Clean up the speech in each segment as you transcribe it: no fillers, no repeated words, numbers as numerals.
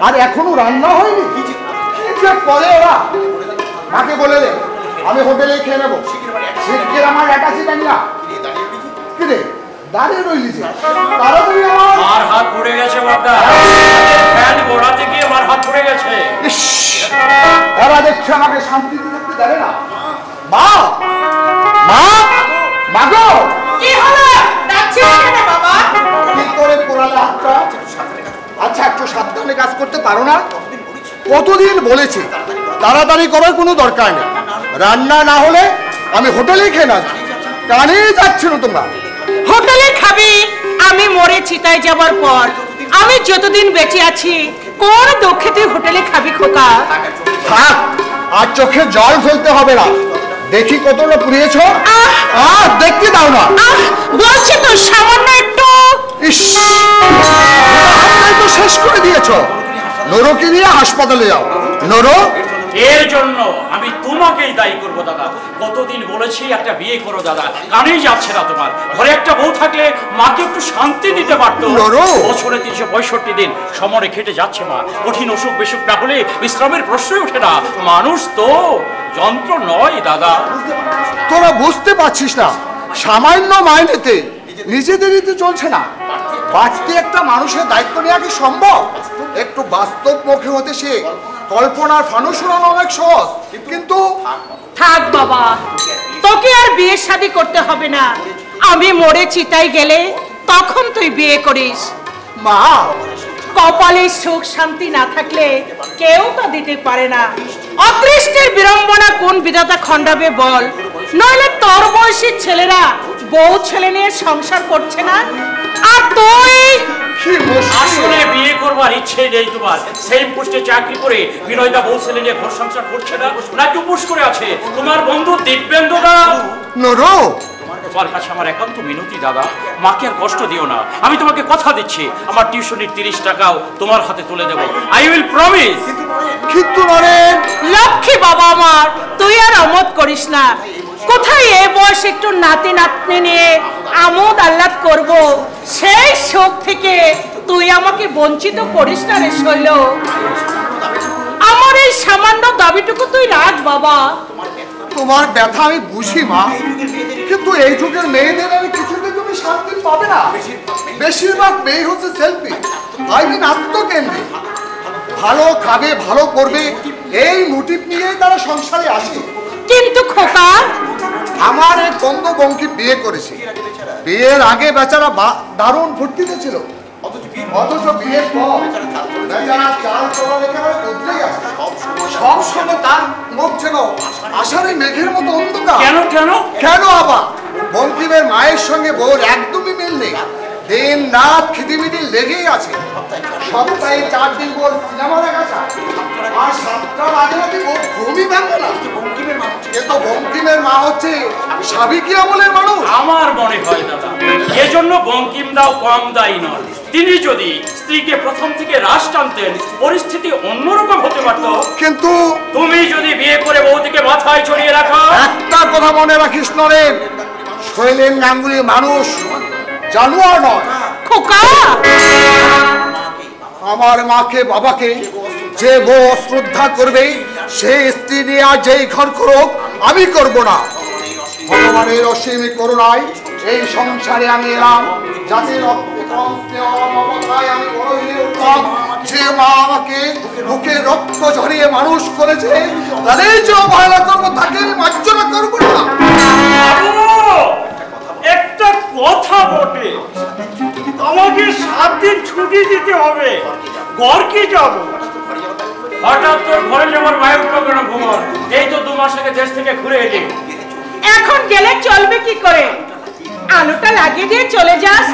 আর এখনো রান্না হয়নি পরে ওরা মাকে বলে দে আমি হোটেলে খেয়ে নেবো শিগগির আমার একাশি টাকা কি রে দাঁড়িয়ে রইলি যে তাড়াতাড়ি আমার হাত পড়ে গেছে বাবা ফ্যান গোড়াতে গিয়ে আমার হাত পড়ে গেছে এরা দেখছে আমাকে শান্তি দিতে দেবে না মা মা মাগো কি হলো ডাকছিস কেন বাবা কি করে পোড়ালে হাতটা আচ্ছা একটু সাবধানে কাজ করতে পারো না কতদিন বলেছি তাড়াতাড়ি করার কোনো দরকার নেই রান্না না হলে আমি হোটেলেই খেয়ে না কানে যাচ্ছিল তোমরা হোটেলে খাবি আমি মরে চিতায় যাবার পর আমি যতদিন বেঁচে আছি কোন দুঃখে তুই হোটেলে খাবি খোকা থাক আর চোখে জল ফেলতে হবে না দেখি কতটা পুড়িয়েছো দেখতে দাও না বলছি তো সামান্য একটু তো শেষ করে দিয়েছো নরকে নিয়ে হাসপাতালে যাও নরো এর জন্য আমি তোমাকেই দায়ী করব দাদা কতদিন বলেছি একটা বিয়ে করো দাদা কানেই যাচ্ছে না তোমার ঘরে একটা বউ থাকলে মাকে একটু শান্তি দিতে পারতো বছরে 365 দিন সমরে খেটে যাচ্ছে মা কঠিন অসুখ বিসুখ না হলে বিশ্রামের প্রশ্নই ওঠে না মানুষ তো যন্ত্র নয় দাদা তোরা বুঝতে পারছিস না সামান্য মাইনেতে নিজেদেরই চলছে না, বাড়তি একটা মানুষের দায়িত্ব নেওয়া কি সম্ভব? একটু বাস্তব মুখে হতে সে কল্পনার ফানুস উড়ানো অনেক সহজ, কিন্তু থাক বাবা, তোকে আর বিয়ে শাদী করতে হবে না। আমি মরে চিতায় গেলে তখন তুই বিয়ে করিস। মা, কপালে সুখ শান্তি না থাকলে কেউ তো দিতে পারে না। অদৃষ্টের বিড়ম্বনা কোন বিধাতা খণ্ডাবে বল? নইলে তোর বয়সী ছেলেরা বউ ছেলে নিয়ে সংসার করছে না, আর তুই আসলে বিয়ে করবার ইচ্ছে নেই তোমার। সেম পোস্টে চাকরি করে বিনয়দা বউ ছেলে নিয়ে ঘর সংসার করছে না, নাকি উপোস করে আছে? তোমার বন্ধু দিব্যেন্দুদা। নুরু, তোমার কাছে আমার একান্ত মিনতি দাদা, মাকে আর কষ্ট দিও না। আমি তোমাকে কথা দিচ্ছি, আমার টিউশনির 30 টাকাও তোমার হাতে তুলে দেবো। I will promise. কিন্তু নরেন, লক্ষ্মী বাবা আমার, তুই আর আমোদ করিস না। কোথায় এ বয়স একটু নাতি নাতনি নিয়ে আমোদ আহ্লাদ করব, সেই শোক থেকে তুই আমাকে বঞ্চিত করিস না রে শৈল। আমার এই সামান্য দাবিটুকু তুই রাখ বাবা। তোমার ব্যথা আমি বুঝি মা, কিন্তু এই যুগের মেয়েদের আর কিছুতে তুমি শান্তি পাবে না। বেশিরভাগ মেয়ে হচ্ছে সেলফি, আই মিন আত্মকেন্দ্রিক। ভালো খাবে, ভালো করবে, এই মোটিভ নিয়ে তারা সংসারে আসে। কিন্তু খোকা, আমার এক বন্ধু বঙ্কি বিয়ে করেছে। বিয়ের আগে বেচারা দারুণ ফুর্তিতে ছিল, অথচ বিয়ের পর বেচারা চাল চলা একেবারে বদলেই আসে। সব সময় তার মুখ যেন আষাঢ়ে মেঘের মতো অন্ধকার। কেন কেন কেন আবার? বঙ্কিমের মায়ের সঙ্গে বউর একদমই মিল নেই। দিন রাত খিদিমিদি লেগেই আছে। সপ্তাহে 4 দিন বল সিনেমা দেখা যায়, আর 7টার আগে নাকি বউ ঘুমই ভাঙবে না। কিন্তু বঙ্কিমের মা হচ্ছে সাবিকি আমলের মানুষ। আমার মনে হয় দাদা, এজন্য বঙ্কিম দাও কম দায়ী নয়। তিনি যদি স্ত্রীকে প্রথম থেকে রাশ টানতেন, পরিস্থিতি অন্যরকম হতে পারত। কিন্তু তুমি যদি বিয়ে করে বউদিকে মাথায় চড়িয়ে রাখো। একটা কথা মনে রাখিস নরেন, শৈলেন গাঙ্গুলি মানুষ, জানোয়ার নয়। খোকা, আমার মাকে বাবাকে যে বউ শ্রদ্ধা করবে, সেই স্ত্রী নিয়ে আর যেই ঘর করুক, আমি করব না। ভগবানের অসীম করুণায় এই সংসারে আমি এলাম, যাতে আমি বড় হয়ে উঠলাম। যে মা আমাকে বুকে রক্ত ঝরিয়ে মানুষ করেছে, তাদের যে অবহেলা করবো, তাকে আমি মার্জনা করবো না। একটা কথা বটে, আমাকে 7 দিন ছুটি দিতে হবে। ঘর কি যাব? হঠাৎ তোর ঘরে যাবার বায়ুটা কেন ভ্রমণ? এই তো 2 মাস আগে দেশ থেকে ঘুরে এলি। এখন গেলে চলবে কি করে? আলুটা লাগিয়ে দিয়ে চলে যাস।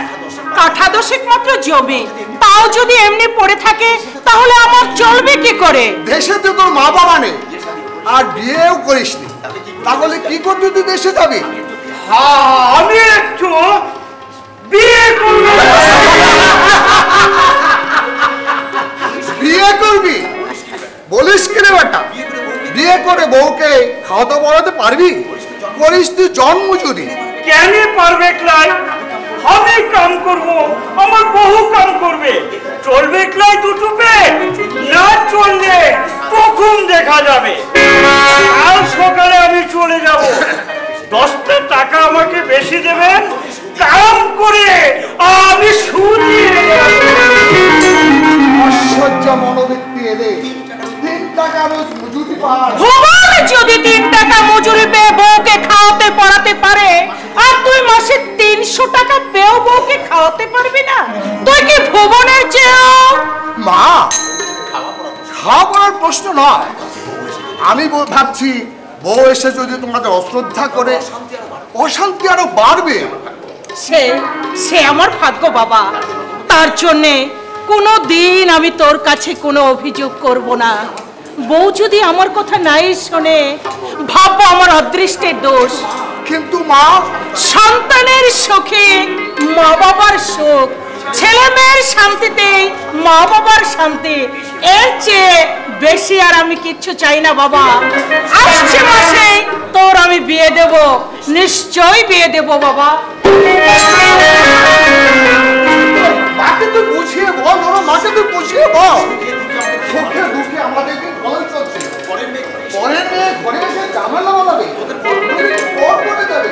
কাঠা 10 মাত্র জমি, তাও যদি এমনি পড়ে থাকে তাহলে আমার চলবে কি করে? দেশেতে তোর মা বাবা নেই, আর বিয়েও করিসনি, তাহলে কি করতে তুই দেশে যাবি? আমি একটু বিয়ে করব। বিয়ে করবি? বলিস কি রে বেটা? বিয়ে করে বউকে খাওয়াতে পড়াতে পারবি? করিস তুই জন্মজুরি। কেন পারবে ক্লাই? আমি কাম করব, আমার বহু কাম করবে। চলবে ক্লাই দুটো পেট? না চললে তখন দেখা যাবে। কাল সকালে আমি চলে যাব। 10টা টাকা আমাকে বেশি দেবেন, কাম করে আমি শুনিয়ে আশ্চর্য মনোবৃত্তি এলে 3 টাকা রোজ মজুরি পাস। ভগবান যদি 3 টাকা মজুরি পেয়ে বউকে খাওয়াতে পড়াতে পারে, আর তুই মাসে 300 টাকা পেয়েও বউকে খাওয়াতে পারবি না, তুই কি ভুবনের চেয়েও? মা, খাওয়া পড়ার প্রশ্ন নয়। আমি ভাবছি বউ এসে যদি তোমাদের অশ্রদ্ধা করে, অশান্তি আরো বাড়বে। সে আমার ভাগ্য বাবা। তার জন্যে কোনো দিন আমি তোর কাছে কোনো অভিযোগ করব না। বউ যদি আমার কথা নাই শোনে, ভাববো আমার অদৃষ্টের দোষ। কিন্তু মা, সন্তানের সুখে মা বাবার সুখ, ছেলে মেয়ের শান্তিতে মা বাবার শান্তি, এর চেয়ে বেশি আর আমি কিচ্ছু চাই না বাবা। আসছে মাসে তোর আমি বিয়ে দেব, নিশ্চয়ই বিয়ে দেব বাবা। মাকে তুই বুঝিয়ে বল, ওরা মাকে তুই বুঝিয়ে বল। সুখে দুঃখে আমাদেরকে ভালোই চলছে। পরের মেয়ে ঘরে এসে ঝামেলা বানাবে, পর করে যাবে।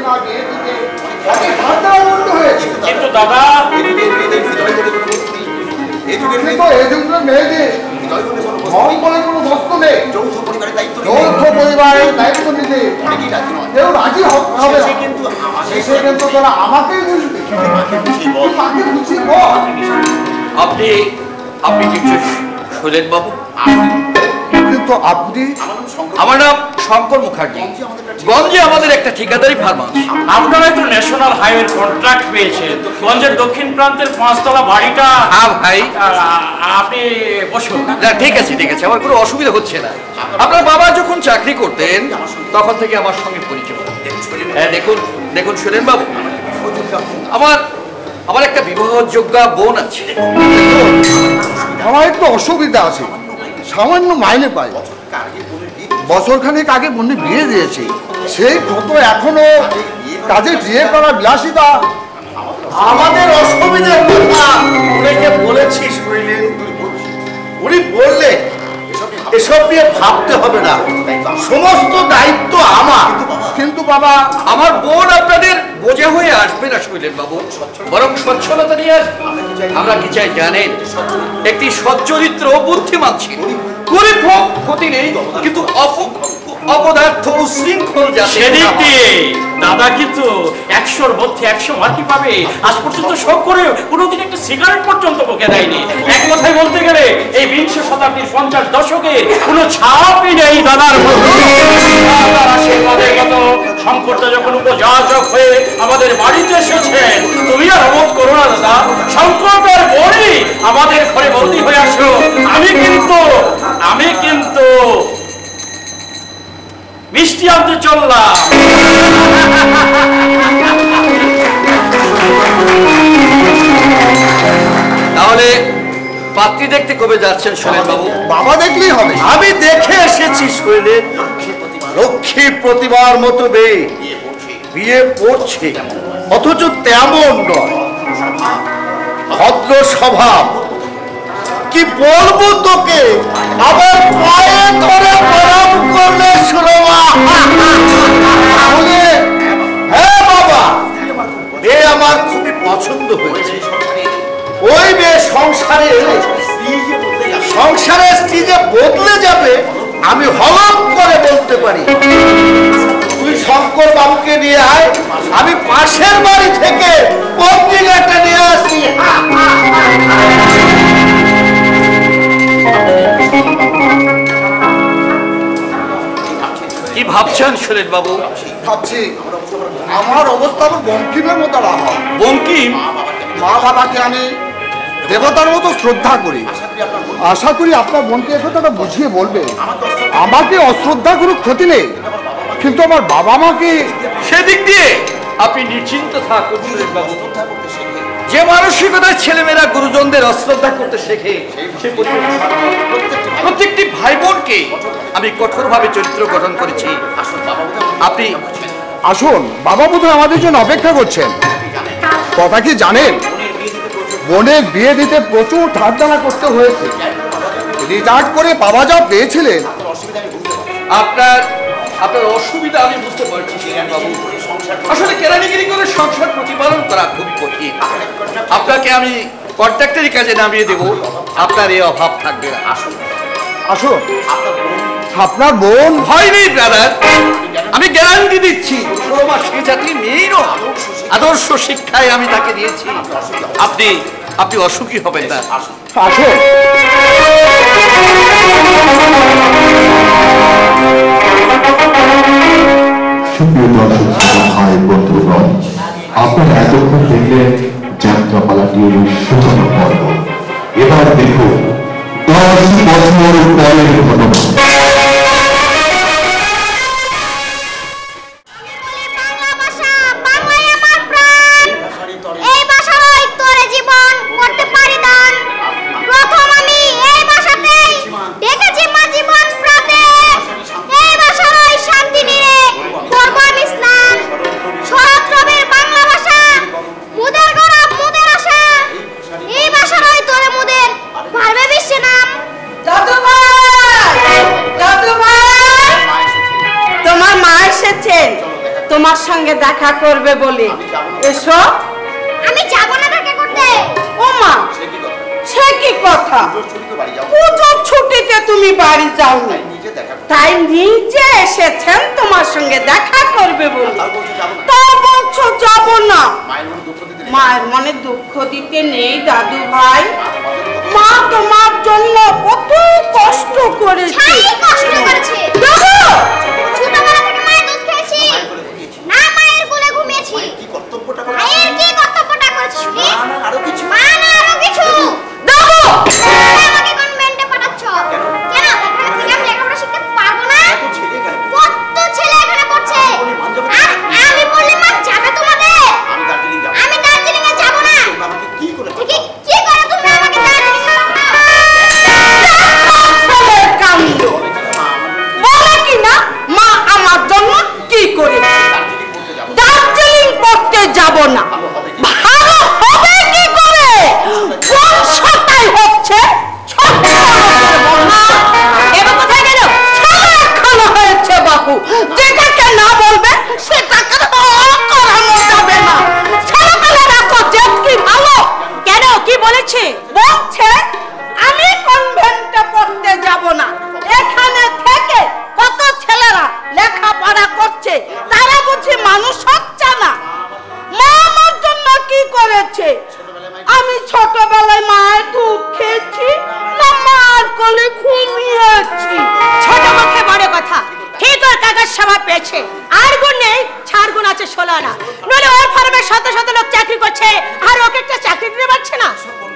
না বিয়ে দিতে হয়েছে। কিন্তু দাদা মেয়েদের বলে কোনো বস্ত নেই, যৌথ পরিবারের দায়িত্ব নিতে কেউ রাজি হবে না। শেষে কিন্তু তোরা আমাকেই বুঝবি, তাকে বুঝি বল। আপনি কিছু শৈলেন বাবু? কিন্তু আপনি? আমার নাম শঙ্কর মুখার্জি। গঞ্জে আমাদের একটা ঠিকাদারি ফার্ম আছে। আপনারা তো ন্যাশনাল হাইওয়ে কন্ট্রাক্ট পেয়েছেন, গঞ্জের দক্ষিণ প্রান্তের 5 তলা বাড়িটা। হ্যাঁ ভাই, আপনি বসুন। না ঠিক আছে আমার কোনো অসুবিধা হচ্ছে না। আপনার বাবা যখন চাকরি করতেন তখন থেকে আমার সঙ্গে পরিচয়। হ্যাঁ দেখুন শৈলেন বাবু, আমার একটা বিবাহযোগ্য বোন আছে। আমার একটু অসুবিধা আছে, সামান্য মাইনে পাই। বছরখানেক আগে বোনে বিয়ে দিয়েছি, সেই কত এখনো কাজে বিয়ে করা বিলাসিতা। আমাদের অসুবিধার কথা উনিকে বলেছিস বুঝলেন? উনি বললে এসব নিয়ে ভাবতে হবে না, সমস্ত দায়িত্ব আমার। কিন্তু বাবা, আমার বোন আপনাদের বোঝা হয়ে আসবে না শৈলেন বাবু, বরং সচ্ছলতা নিয়ে আসবে। আমরা কি চাই জানেন? একটি সচ্চরিত্র বুদ্ধিমান ছিল, গরিব হোক ক্ষতি নেই, কিন্তু অপদার্থ উশৃঙ্খল সেদিক দিয়ে দাদা কিন্তু 100-র মধ্যে 100 মার্কই পাবে। আজ পর্যন্ত শখ করে কোনোদিন একটা সিগারেট পর্যন্ত মুখে দেয়নি। এক কথায় বলতে গেলে এই 20 শতাব্দীর 50 দশকে কোনো ছাপই নেই দাদার মধ্যে। দাদার আশীর্বাদের মতো শঙ্করদা যখন উপযাচক হয়ে আমাদের বাড়িতে এসেছেন, তুমি আর অমত করো না দাদা। শঙ্করদার বড়ি আমাদের ঘরে বন্দী হয়ে আসো। আমি কিন্তু মিষ্টি আনতে চললাম। তাহলে পাত্রী দেখতে কবে যাচ্ছেন শৈলেন বাবু? বাবা দেখলেই হবে। আমি দেখে এসেছি শৈলেন, লক্ষ্মী প্রতিমার মতো বিয়ে পড়ছে, অথচ তেমন নয়, ভদ্র স্বভাব। কি বলবো তোকে, আবার পায়ে ধরে প্রণাম করলে শুনবা। হ্যাঁ বাবা, মেয়ে আমার খুবই পছন্দ হয়েছে। ওই মেয়ে সংসারের স্ত্রী যে বদলে যাবে আমি হলফ করে বলতে পারি। তুই শঙ্কর বাবুকে নিয়ে আয়, আমি পাশের বাড়ি থেকে পত্রিকাটা নিয়ে আসি। কি ভাবছেন শৈলেন বাবু? ভাবছি আমার অবস্থা বঙ্কিমের মতো না হয়। বঙ্কিম? মা বাবাকে আমি দেবতার মতো শ্রদ্ধা করি। আশা করি আপনার বোনকে একথাটা বুঝিয়ে বলবে। আমাকে অশ্রদ্ধা করুক ক্ষতি নেই, কিন্তু আমার বাবা মাকে। সেদিক দিয়ে আপনি নিশ্চিন্ত থাকুন শৈলেন বাবু। যে মানসিকতায় ছেলেমেয়েরা গুরুজনদের অশ্রদ্ধা করতে শেখে, প্রত্যেকটি ভাই বোনকে আমি কঠোরভাবে চরিত্র গঠন করেছি। আপনি আসুন, বাবা বোধহয় আমাদের জন্য অপেক্ষা করছেন। কথা কি জানেন, বোনের বিয়ে দিতে প্রচুর ধারদানা করতে হয়েছে। রিটায়ার্ড করে বাবা যা পেয়েছিলেন। আপনার অসুবিধা আমি বুঝতে পারছি বাবু। আসলে কেরানিগিরি করে সংসার প্রতিপালন করা খুবই কঠিন। আপনাকে আমি কন্ট্রাক্টরি কাজে নামিয়ে দেব, আপনার এই অভাব থাকবে না। আসুন, আপনার বোন। ভয় নেই ব্রাদার, আমি গ্যারান্টি দিচ্ছি সুরমা সে জাতির মেয়েই নয়। আদর্শ শিক্ষায় আমি তাকে দিয়েছি। আপনি অসুখী হবেন না। আসুন। সুপ্রিয় দর্শক ভাই বন্ধুগণ, আপনারা এতক্ষণ দেখলেন যাত্রাপালাটির সুন্দর পর্ব। এবার দেখুন 10 বছর পরের ঘটনা। দাদু ভাই দেখা করবে বলে। এসো। আমি যাব না দেখা করতে। ও মা, সে কি কথা? পুজোর ছুটিতে তুমি বাড়ি যাও না, তাই নিজে এসেছেন তোমার সঙ্গে দেখা করবে বলে। তা বলছো যাব না? মায়ের মনে দুঃখ দিতে নেই দাদু ভাই। মা তোমার জন্য কত কষ্ট করেছে। দেখো, ছোটবেলা থেকে মায়ের দুধ খেয়েছি, না মায়ের কোলে ঘুমিয়েছি। মায়ের কি কর্তব্যটা করেছি? মা না আরো কিছু। দেখো, আমাকে কনভেন্টে পাঠাচ্ছ কেন? এখানে থেকে আমি লেখাপড়া শিখতে পারবো না? কত ছেলে এখানে পড়ছে, আর আমি বললে মা যাবে তোমাকে? আমি দার্জিলিং এ যাব না। কি করো তুমি আমাকে দার্জিলিং এ কাণ্ড বলে কি না মা আমার জন্য কি করেছে? দার্জিলিং পড়তে যাব না, ভালো হবে কি করে? বংশটাই হচ্ছে এবার কোথায় গেল? ছেলেখানা হয়েছে বাবু, যেটাকে না বলবে সেটাকে করানো যাবে না। ছেলেবেলা রাখো, যে কি ভালো। কেন, কি বলেছে? বলছে আমি কনভেন্টে পড়তে যাব না, এখানে থেকে কত ছেলেরা লেখাপড়া করছে, তারা বুঝি মানুষ হচ্ছে না। মা আমার জন্য কি করেছে? আমি ছোটবেলায় মায়ের দুধ খেয়েছি না মার কোলে ঘুমিয়েছি। ছোট মুখে বড় কথা, ঠিক ওর কাগজ সভা পেয়েছে, আর গুণ নেই, ছাড় গুণ আছে 16 আনা। নইলে ওর ফার্মে শত শত লোক চাকরি করছে, আর ওকে একটা চাকরি দিতে পারছে না।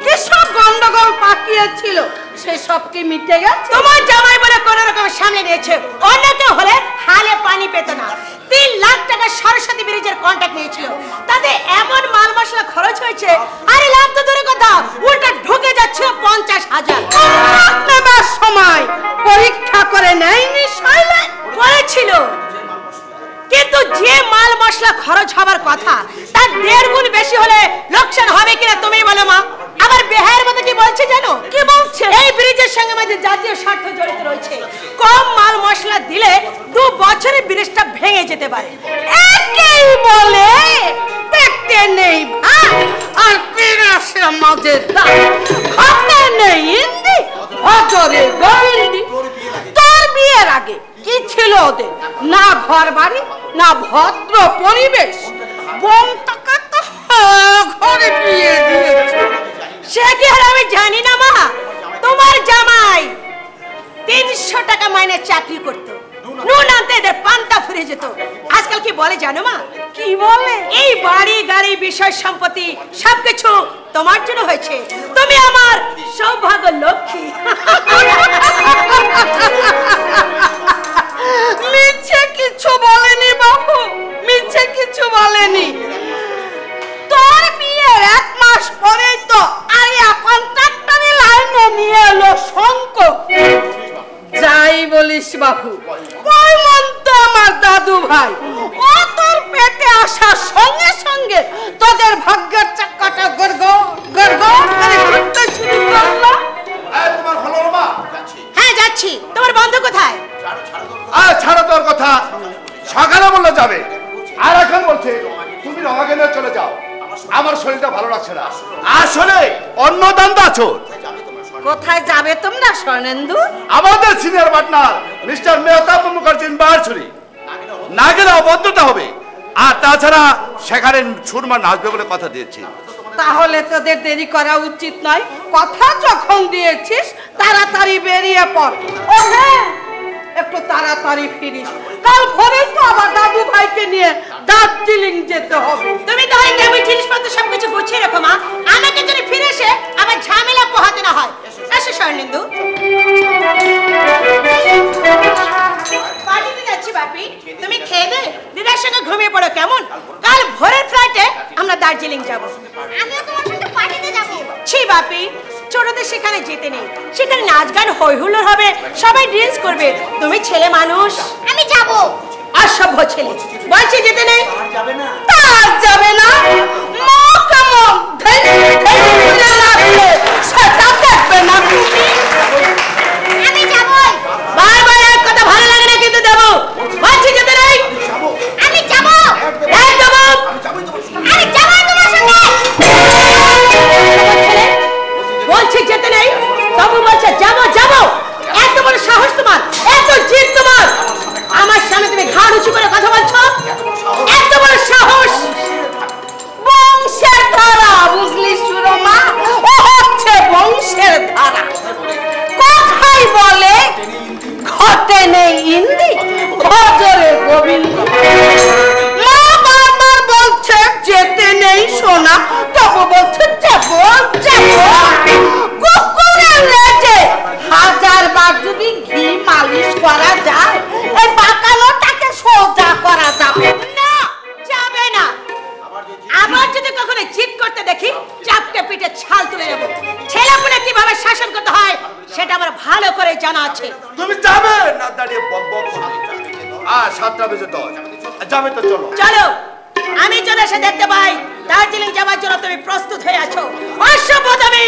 কি সব গন্ডগোল পাকিয়েছিল, সে সব কি মিটে গেছে? তোমার জামাই বলে কোন রকম সামনে নিয়েছে, অন্য কেউ হলে হালে পানি পেত না। 3 লাখ টাকা সরস্বতী ব্রিজের কন্ট্রাক্ট নিয়েছিল, তাতে এমন মাল মশলা খরচ হয়েছে, আরে লাভ তো দূরের কথা, উল্টা ঢুকে যাচ্ছে 50,000। নেবার সময় পরীক্ষা করে নেয়নি, শৈলে করেছিল, কিন্তু যে মাল মশলা খরচ হবার কথা তার 1.5 গুণ বেশি হলে লোকসান হবে কিনা তুমি বলো মা? আবার বেহায়ের মতো কি বলছে জানো? কি বলছে? এই ব্রিজের সঙ্গে আমাদের জাতীয় স্বার্থ জড়িত রয়েছে, কম মাল মশলা দিলে 2 বছরে ব্রিজটা ভেঙে যেতে পারে। একেই বলে দেখতে নেই ভাই, আর পিরাসের মাঝে হাতে নেই ইন্দি, হজরে গোবিন্দি। তোর বিয়ের আগে কি ছিল ওদের? না ঘর বাড়ি, না ভদ্র পরিবেশ। বোন টাকা তো ঘরে বিয়ে দিয়েছে, সে কি আর আমি জানি না মা? তোমার জামাই 300 টাকা মাইনে চাকরি করতো, নুন আনতে এদের পান্তা ফুরে যেত। আজকাল কি বলে জানো মা? কি বলে? এই বাড়ি গাড়ি বিষয় সম্পত্তি সবকিছু তোমার জন্য হয়েছে, তুমি আমার সৌভাগ্য লক্ষ্মী। মিছে কিছু বলেনি বাবু, মিছে কিছু বলেনি। তোর বিয়ের 1 মাস পরেই তো আরিয়া কন্ট্রাক্টরি লাইনে নিয়ে এলো শঙ্কর। যাই বলিস বাবু, ওই মন্ত আমার দাদু ভাই, ও তোর পেটে আসার সঙ্গে সঙ্গে তোদের ভাগ্যের চাকাটা গড়গড় গড়গড় করে ঘুরতে শুরু করলো। তোমার হলো মা? হ্যাঁ যাচ্ছি। তোমার বন্ধু কোথায়? ছাড়ো তোর কথা, সকালে বললে যাবে, আর এখন বলছে তুমি রমাকে নিয়ে চলে যাও, আমার শরীরটা ভালো লাগছে না। আসলে অন্য দান্দা আছো। কোথায় যাবে তোমরা স্বর্ণেন্দু? আমাদের সিনিয়র পার্টনার মিস্টার মেহতাব মুখার্জির বাড়ি, না গেলে অবদ্ধতা হবে, আর তাছাড়া সেখানে সুরমা নাচবে বলে কথা দিয়েছি। তাহলে তোদের দেরি করা উচিত নয়, কথা যখন দিয়েছিস তাড়াতাড়ি বেরিয়ে পড়। ও হ্যাঁ, একটু তাড়াতাড়ি ফিরিস, কাল ভোরে তো আবার দাদু ভাইকে নিয়ে দার্জিলিং যেতে হবে। তুমি তাহলে কেমন জিনিসপত্র সবকিছু গুছিয়ে রাখো মা, আমাকে যদি ফিরে এসে আবার ঝামেলা পোহাতে না হয়। এসো স্বর্ণেন্দু। পার্টিতে যাচ্ছি বাপি, তুমি খেয়ে দে, দিদার সঙ্গে ঘুমিয়ে পড়ো কেমন? কাল ভোরের ফ্লাইটে আমরা দার্জিলিং যাব। আমিও তোমার সঙ্গে পার্টিতে যাব। ছি বাপি, ছোটদের সেখানে যেতে নেই, সেখানে নাচ গান হই হুল্লোড় হবে, সবাই ড্যান্স করবে, তুমি ছেলে মানুষ। আমি যাব। অসভ্য ছেলে, বলছি যেতে নেই। তার যাবে না, মা কেমন সেটা দেখবে না তুমি। আমি যাব। বারবার এক কথা ভালো লাগে না, কিন্তু দেবো, বলছি যেতে নেই। আমি যাব। দেবো করতে দেখি চাপকে পিঠে ছাল তুলে নেব। ছেলেপুলে কিভাবে শাসন করতে হয় সেটা আমার ভালো করে জানা আছে। তুমি যাবে না দাঁড়িয়ে বক বক করবে? 7টা বেজে 10 যাবে তো চলো। চলো, আমি চলে এসে দেখতে পাই দার্জিলিং যাওয়ার জন্য তুমি প্রস্তুত হয়ে আছো। অসভ্যতামি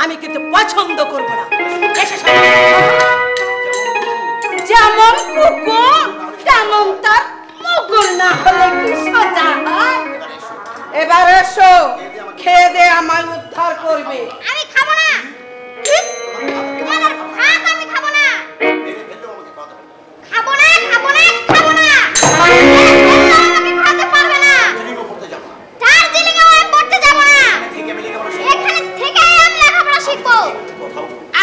আমি কিন্তু পছন্দ করব না। এসে যেমন কুকুর তেমন তার মুগুর না হলে কি সাজা হয়? এবার এসো, খেয়ে দে আমায় উদ্ধার করবে। আমি খাবো না, তোমার ভাত আমি খাবো না, খাবো না, খাবো না, খাবো না। আমাকে খাওয়াতে পারবে না। দার্জিলিং আমি পড়তে যাবো না, এখানে থেকে আমি লেখাপড়া শিখবো।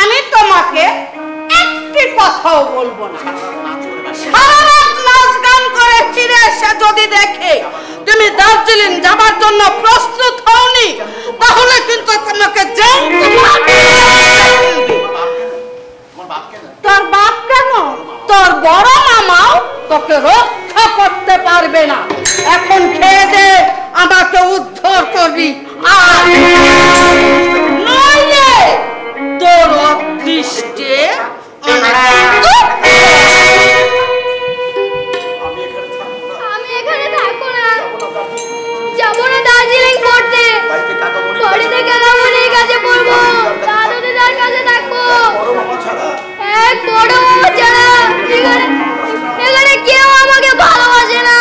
আমি তোমাকে একটি কথাও বলবো না। সারা রাত নাচ গান করে ফিরে এসে যদি দেখে তুমি দার্জিলিং যাবার জন্য প্রস্তুত হওনি, তাহলে কিন্তু তোমাকে তোর বাপ কেন, তোর বড় মামাও তোকে রক্ষা করতে পারবে না। এখন খেয়ে দে, আমাকে উদ্ধার করবি, আর নইলে তোর অদৃষ্টে আমি এখানে থাকবো না, যাবো না দার্জিলিং পড়তে। বাড়িতে কাকামণির কাছে পড়বো, দাদু দিদার কাছে থাকবো। এক বড় মামা ছাড়া এখানে কেউ আমাকে ভালোবাসে না।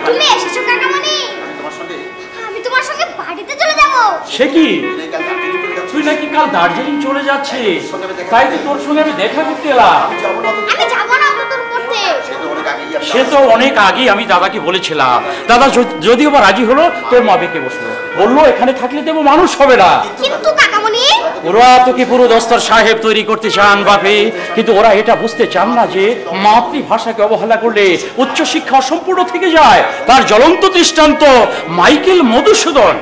তুমি এসেছো কাকামণি? আমি তোমার সঙ্গে বাড়িতে চলে যাবো। সে কি, তুই নাকি কাল দার্জিলিং চলে যাচ্ছিস? তাই তো তোর সঙ্গে আমি দেখা করতে এলাম। আমি যাবো না তোর পড়তে। সে তো অনেক আগে আমি দাদাকে বলেছিলাম। দাদা যদিও বা রাজি হলো, তোর মা বেঁকে বসলো, বললো এখানে থাকলে দেবো মানুষ হবে না। কিন্তু কাকামণি, ওরা তোকে পুরো দস্তর সাহেব তৈরি করতে চান বাপে, কিন্তু ওরা এটা বুঝতে চান না যে মাতৃভাষাকে অবহেলা করলে উচ্চশিক্ষা অসম্পূর্ণ থেকে যায়। তার জ্বলন্ত দৃষ্টান্ত মাইকেল মধুসূদন।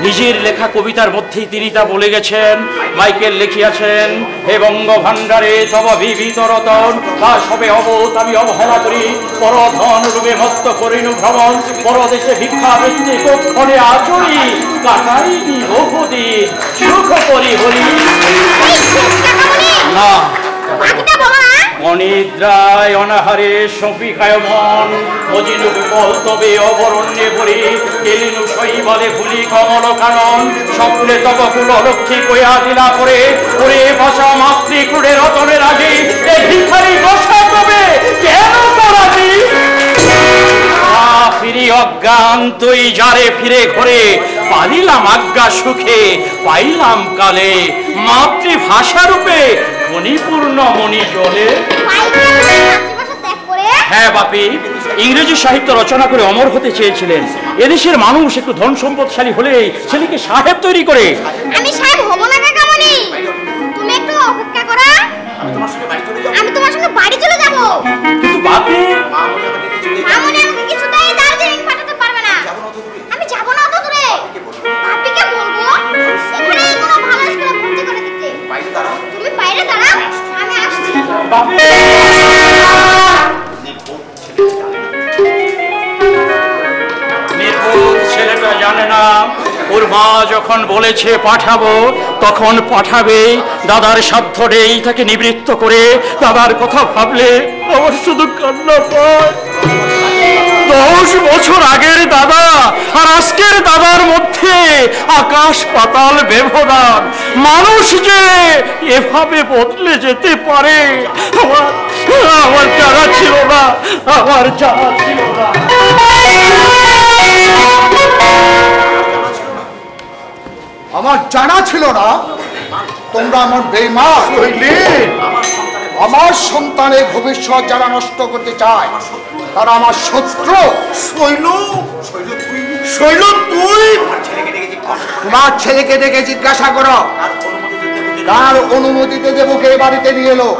নিজের লেখা কবিতার মধ্যেই তিনি তা বলে গেছেন। মাইকেল লিখিয়াছেন, হে বঙ্গ ভাণ্ডারে তব বিবিত রতন, তা সবে অবোধ আমি অবহেলা করি, পরধন রূপে মত্ত করিনু ভ্রমণ, পরদেশে ভিক্ষা বৃত্তি কক্ষণে আচরি, কাটাইনি বহুদিন সুখ করি হরি। না, অনিদ্রায় অনাহারে সপিকায় মন, অজিনু বিপল তবে অবরণ্যে ভরি, কেলিনু শৈবালে ভুলি কমল কানন, স্বপ্নে তব কুল লক্ষ্মী কয়া দিলা করে, ওরে ভাষা মাতৃকুড়ে রতনের আগে এ ভিখারি বসা কবে কেন করাবি? ফিরি অজ্ঞান তুই যারে ফিরে ঘরে, পালিলাম আজ্ঞা সুখে পাইলাম কালে, মাতৃভাষা রূপে মণিপূর্ণ মণি জলে। হ্যাঁ বাপি, ইংরেজি সাহিত্য রচনা করে অমর হতে চেয়েছিলেন। এদেশের মানুষ একটু ধন সম্পদশালী হলে ছেলেকে সাহেব তৈরি করে। আমি সাহেব হব না কাকামণি, তুমি একটু অপেক্ষা করো, আমি তোমার সঙ্গে বাড়ি চলে যাব। কিন্তু বাপি, মামুনি আমাকে কিছুতেই দার্জিলিং পাঠাতে পারবে না। আমি যাব না অত দূরে। বাপিকে বলবো এখানেই কোনো ভালো স্কুলে ভর্তি করে দিতে। তুমি বাইরে দাঁড়াও, আমি আসছি। বাপি নির্বোধ ছেলেটা জানে না ওর মা যখন বলেছে পাঠাবো তখন পাঠাবে। দাদার সাধ্য নেই তাকে নিবৃত্ত করে। দাদার কথা ভাবলে আমার শুধু কান্না পায়। 10 বছর আগের দাদা আর আজকের দাদার মধ্যে আকাশ পাতাল ব্যবধান। মানুষ যে এভাবে বদলে যেতে পারে আমার জানা ছিল না, আমার জানা ছিল না। আমার জানা ছিল না তোমরা আমার বেঈমান। আমার সন্তানের ভবিষ্যৎ যারা নষ্ট করতে চায় তারা আমার শত্রু। শৈল তুই তোমার ছেলেকে ডেকে জিজ্ঞাসা করো কার অনুমতিতে দেবকে বাড়িতে নিয়ে এলো।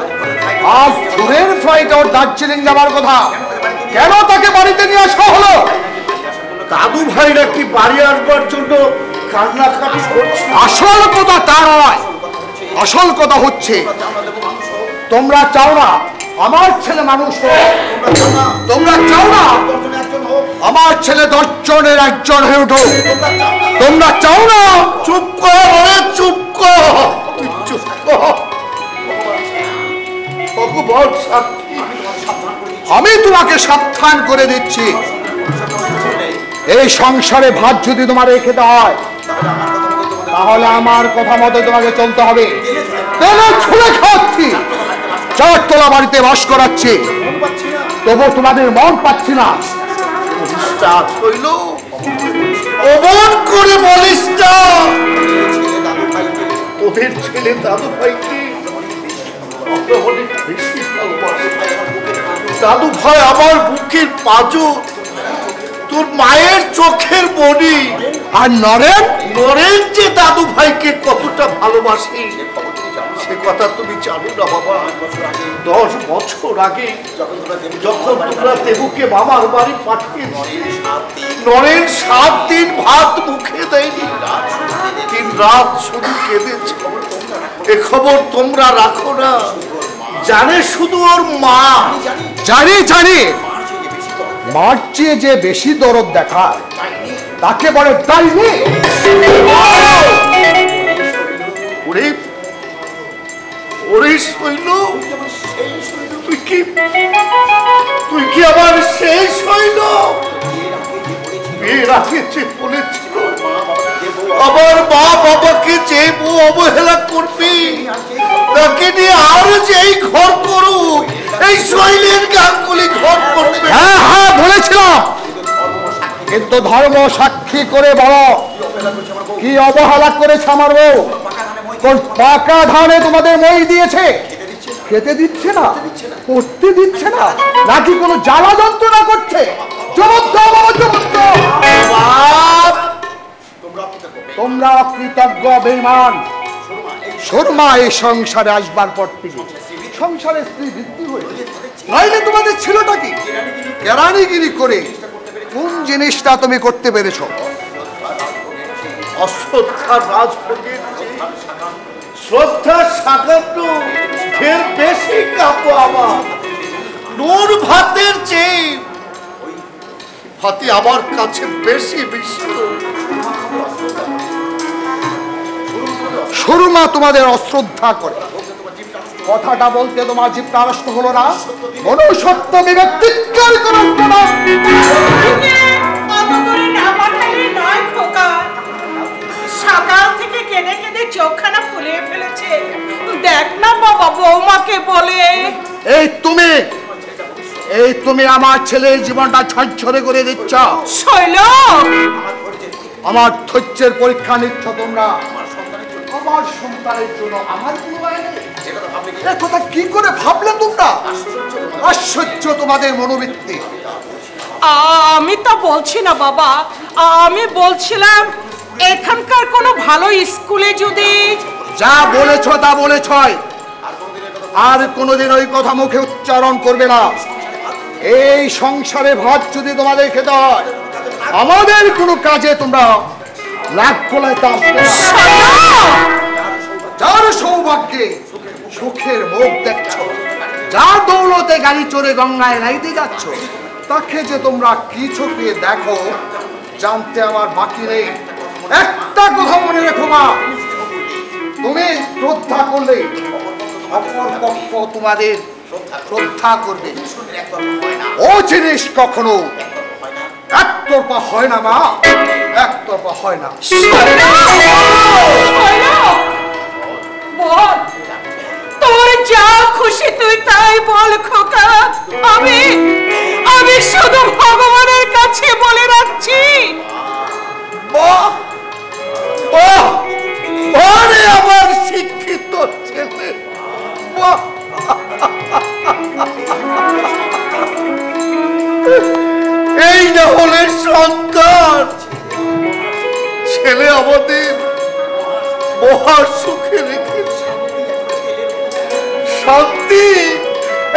আজ দূরের ফ্লাইটে ওর দার্জিলিং যাবার কথা, কেন তাকে বাড়িতে নিয়ে আসা হলো? দাদু ভাইরা কি বাড়ি আসবার জন্য কান্নাকাটি করছো? আসল কথা তা নয়, আসল কথা হচ্ছে তোমরা চাও না আমার ছেলে মানুষ হোক, তোমরা চাও না আমার ছেলে 10 জনের 1 জন হয়ে উঠুক, তোমরা চাও না। চুপ কর বলে, চুপ কর, তুই চুপ কর। ভগবান সাক্ষী, আমি তোমাকে সাবধান করে দিচ্ছি, এই সংসারে ভাত যদি তোমার খেতে হয় তাহলে আমার কথা মতো তোমাকে চলতে হবে। তেলে ছুঁড়ে খাওয়াচ্ছি, 4 তলা বাড়িতে বাস করাচ্ছি, তবু তোমাদের মন পাচ্ছি না। রাত হইল, অমন করে বলিস না। তোদের ছেলে দাদু ভাইকে আমরা অনেক বেশি ভালোবাসি। দাদু ভাই আমার বুকের পাঁজর, তোর মায়ের চোখের মণি। আর নরেন, নরেন যে দাদু ভাইকে কতটা ভালোবাসে সে কথা তুমি জানো না বাবা। 10 বছর আগে যখন তোমরা দেবুকে মামার বাড়ি পাঠিয়ে নরেন 7 দিন ভাত মুখে দেয়নি, 3 রাত শুধু কেঁদেছে। এ খবর তোমরা রাখো না, জানে শুধু ওর মা। জানি জানি, মার চেয়ে যে বেশি দরদ দেখায় তাকে বলে ডাইনি। ওরে ওরে শৈল, তুই কি আবার শেষ হইল? বিয়ের আগে যে বলেছিল আমার মা বাবাকে যে বউ অবহেলা করবি তাকে নিয়ে আর যেই ঘর করুক, এই শৈলের গাঙ্গুলি ঘর করবে। হ্যাঁ হ্যাঁ বলেছিলাম, কিন্তু ধর্ম সাক্ষী করে বলো কি অবহেলা করেছে আমার বউ? কোন পাকা ধানে তোমাদের মই দিয়েছে? খেতে দিচ্ছে না, পড়তে দিচ্ছে না, নাকি কোনো জ্বালা যন্ত্রণা করছে? জবাব দাও বাবা, জবাব দাও। তোমরা অকৃতজ্ঞ বেঈমান। সুরমা এই সংসারে আসবার পর থেকে সংসারে স্ত্রী বৃদ্ধি হয়েছে, নইলে তোমাদের ছিলটা কি? কেরানিগিরি করে কোন জিনিসটা তুমি করতে পেরেছ? অশ্রদ্ধার রাজভোগের শ্রদ্ধা সাগান্ন ফের বেশি কাঁপো আমার। নুন ভাতের চেয়ে ভাতি আমার কাছে বেশি বিশ্বস্ত। সুরমা তোমাদের অশ্রদ্ধা করে, কথাটা বলতে তোমার জিভটা নষ্ট হলো না? মনুষ্যত্ব বিবেক ধিক্কার করার জন্য অত করে না পাঠালে নয় খোকা। সকাল থেকে কেঁদে কেঁদে চোখখানা ফুলিয়ে ফেলেছে। দেখ না বাবা, বৌমাকে বলে। এই তুমি আমার ছেলের জীবনটা ঝরঝরে করে দিচ্ছ। শৈল, আমার ধৈর্যের পরীক্ষা নিচ্ছ তোমরা। আমার সন্তানের জন্য আমার কোনো মায় নেই, এ কথা কি করে ভাবলে তোমরা? আশ্চর্য তোমাদের মনোবৃত্তি। আমি তা বলছি না বাবা, আমি বলছিলাম এখানকার কোনো ভালো স্কুলে যদি। যা বলেছ তা বলেছই, আর কোনোদিন ওই কথা মুখে উচ্চারণ করবে না। এই সংসারে ভাত যদি তোমাদের খেতে হয়, আমাদের কোনো কাজে তোমরা নাক গলাইতে আসবে না। যার সৌভাগ্যে সুখের মুখ দেখছ, যার দৌলতে গাড়ি চড়ে গঙ্গায় নাইতে যাচ্ছ, তাকে যে তোমরা কি চোখে দেখো জানতে আমার বাকি নেই। একটা কথা মনে রেখো মা, তুমি শ্রদ্ধা করলে অপর পক্ষ তোমাদের শ্রদ্ধা করবে। ও জিনিস কখনো একতরফা হয় না মা, একতরফা হয় না। বল, তোর যা খুশি তুই তাই বল খোকা। আমি শুধু ভগবানের কাছে বলে রাখছি। আমার শিক্ষিত ছেলে, এই না হলে সন্তান। ছেলে আমাদের মহা সুখে রেখেছে, শান্তি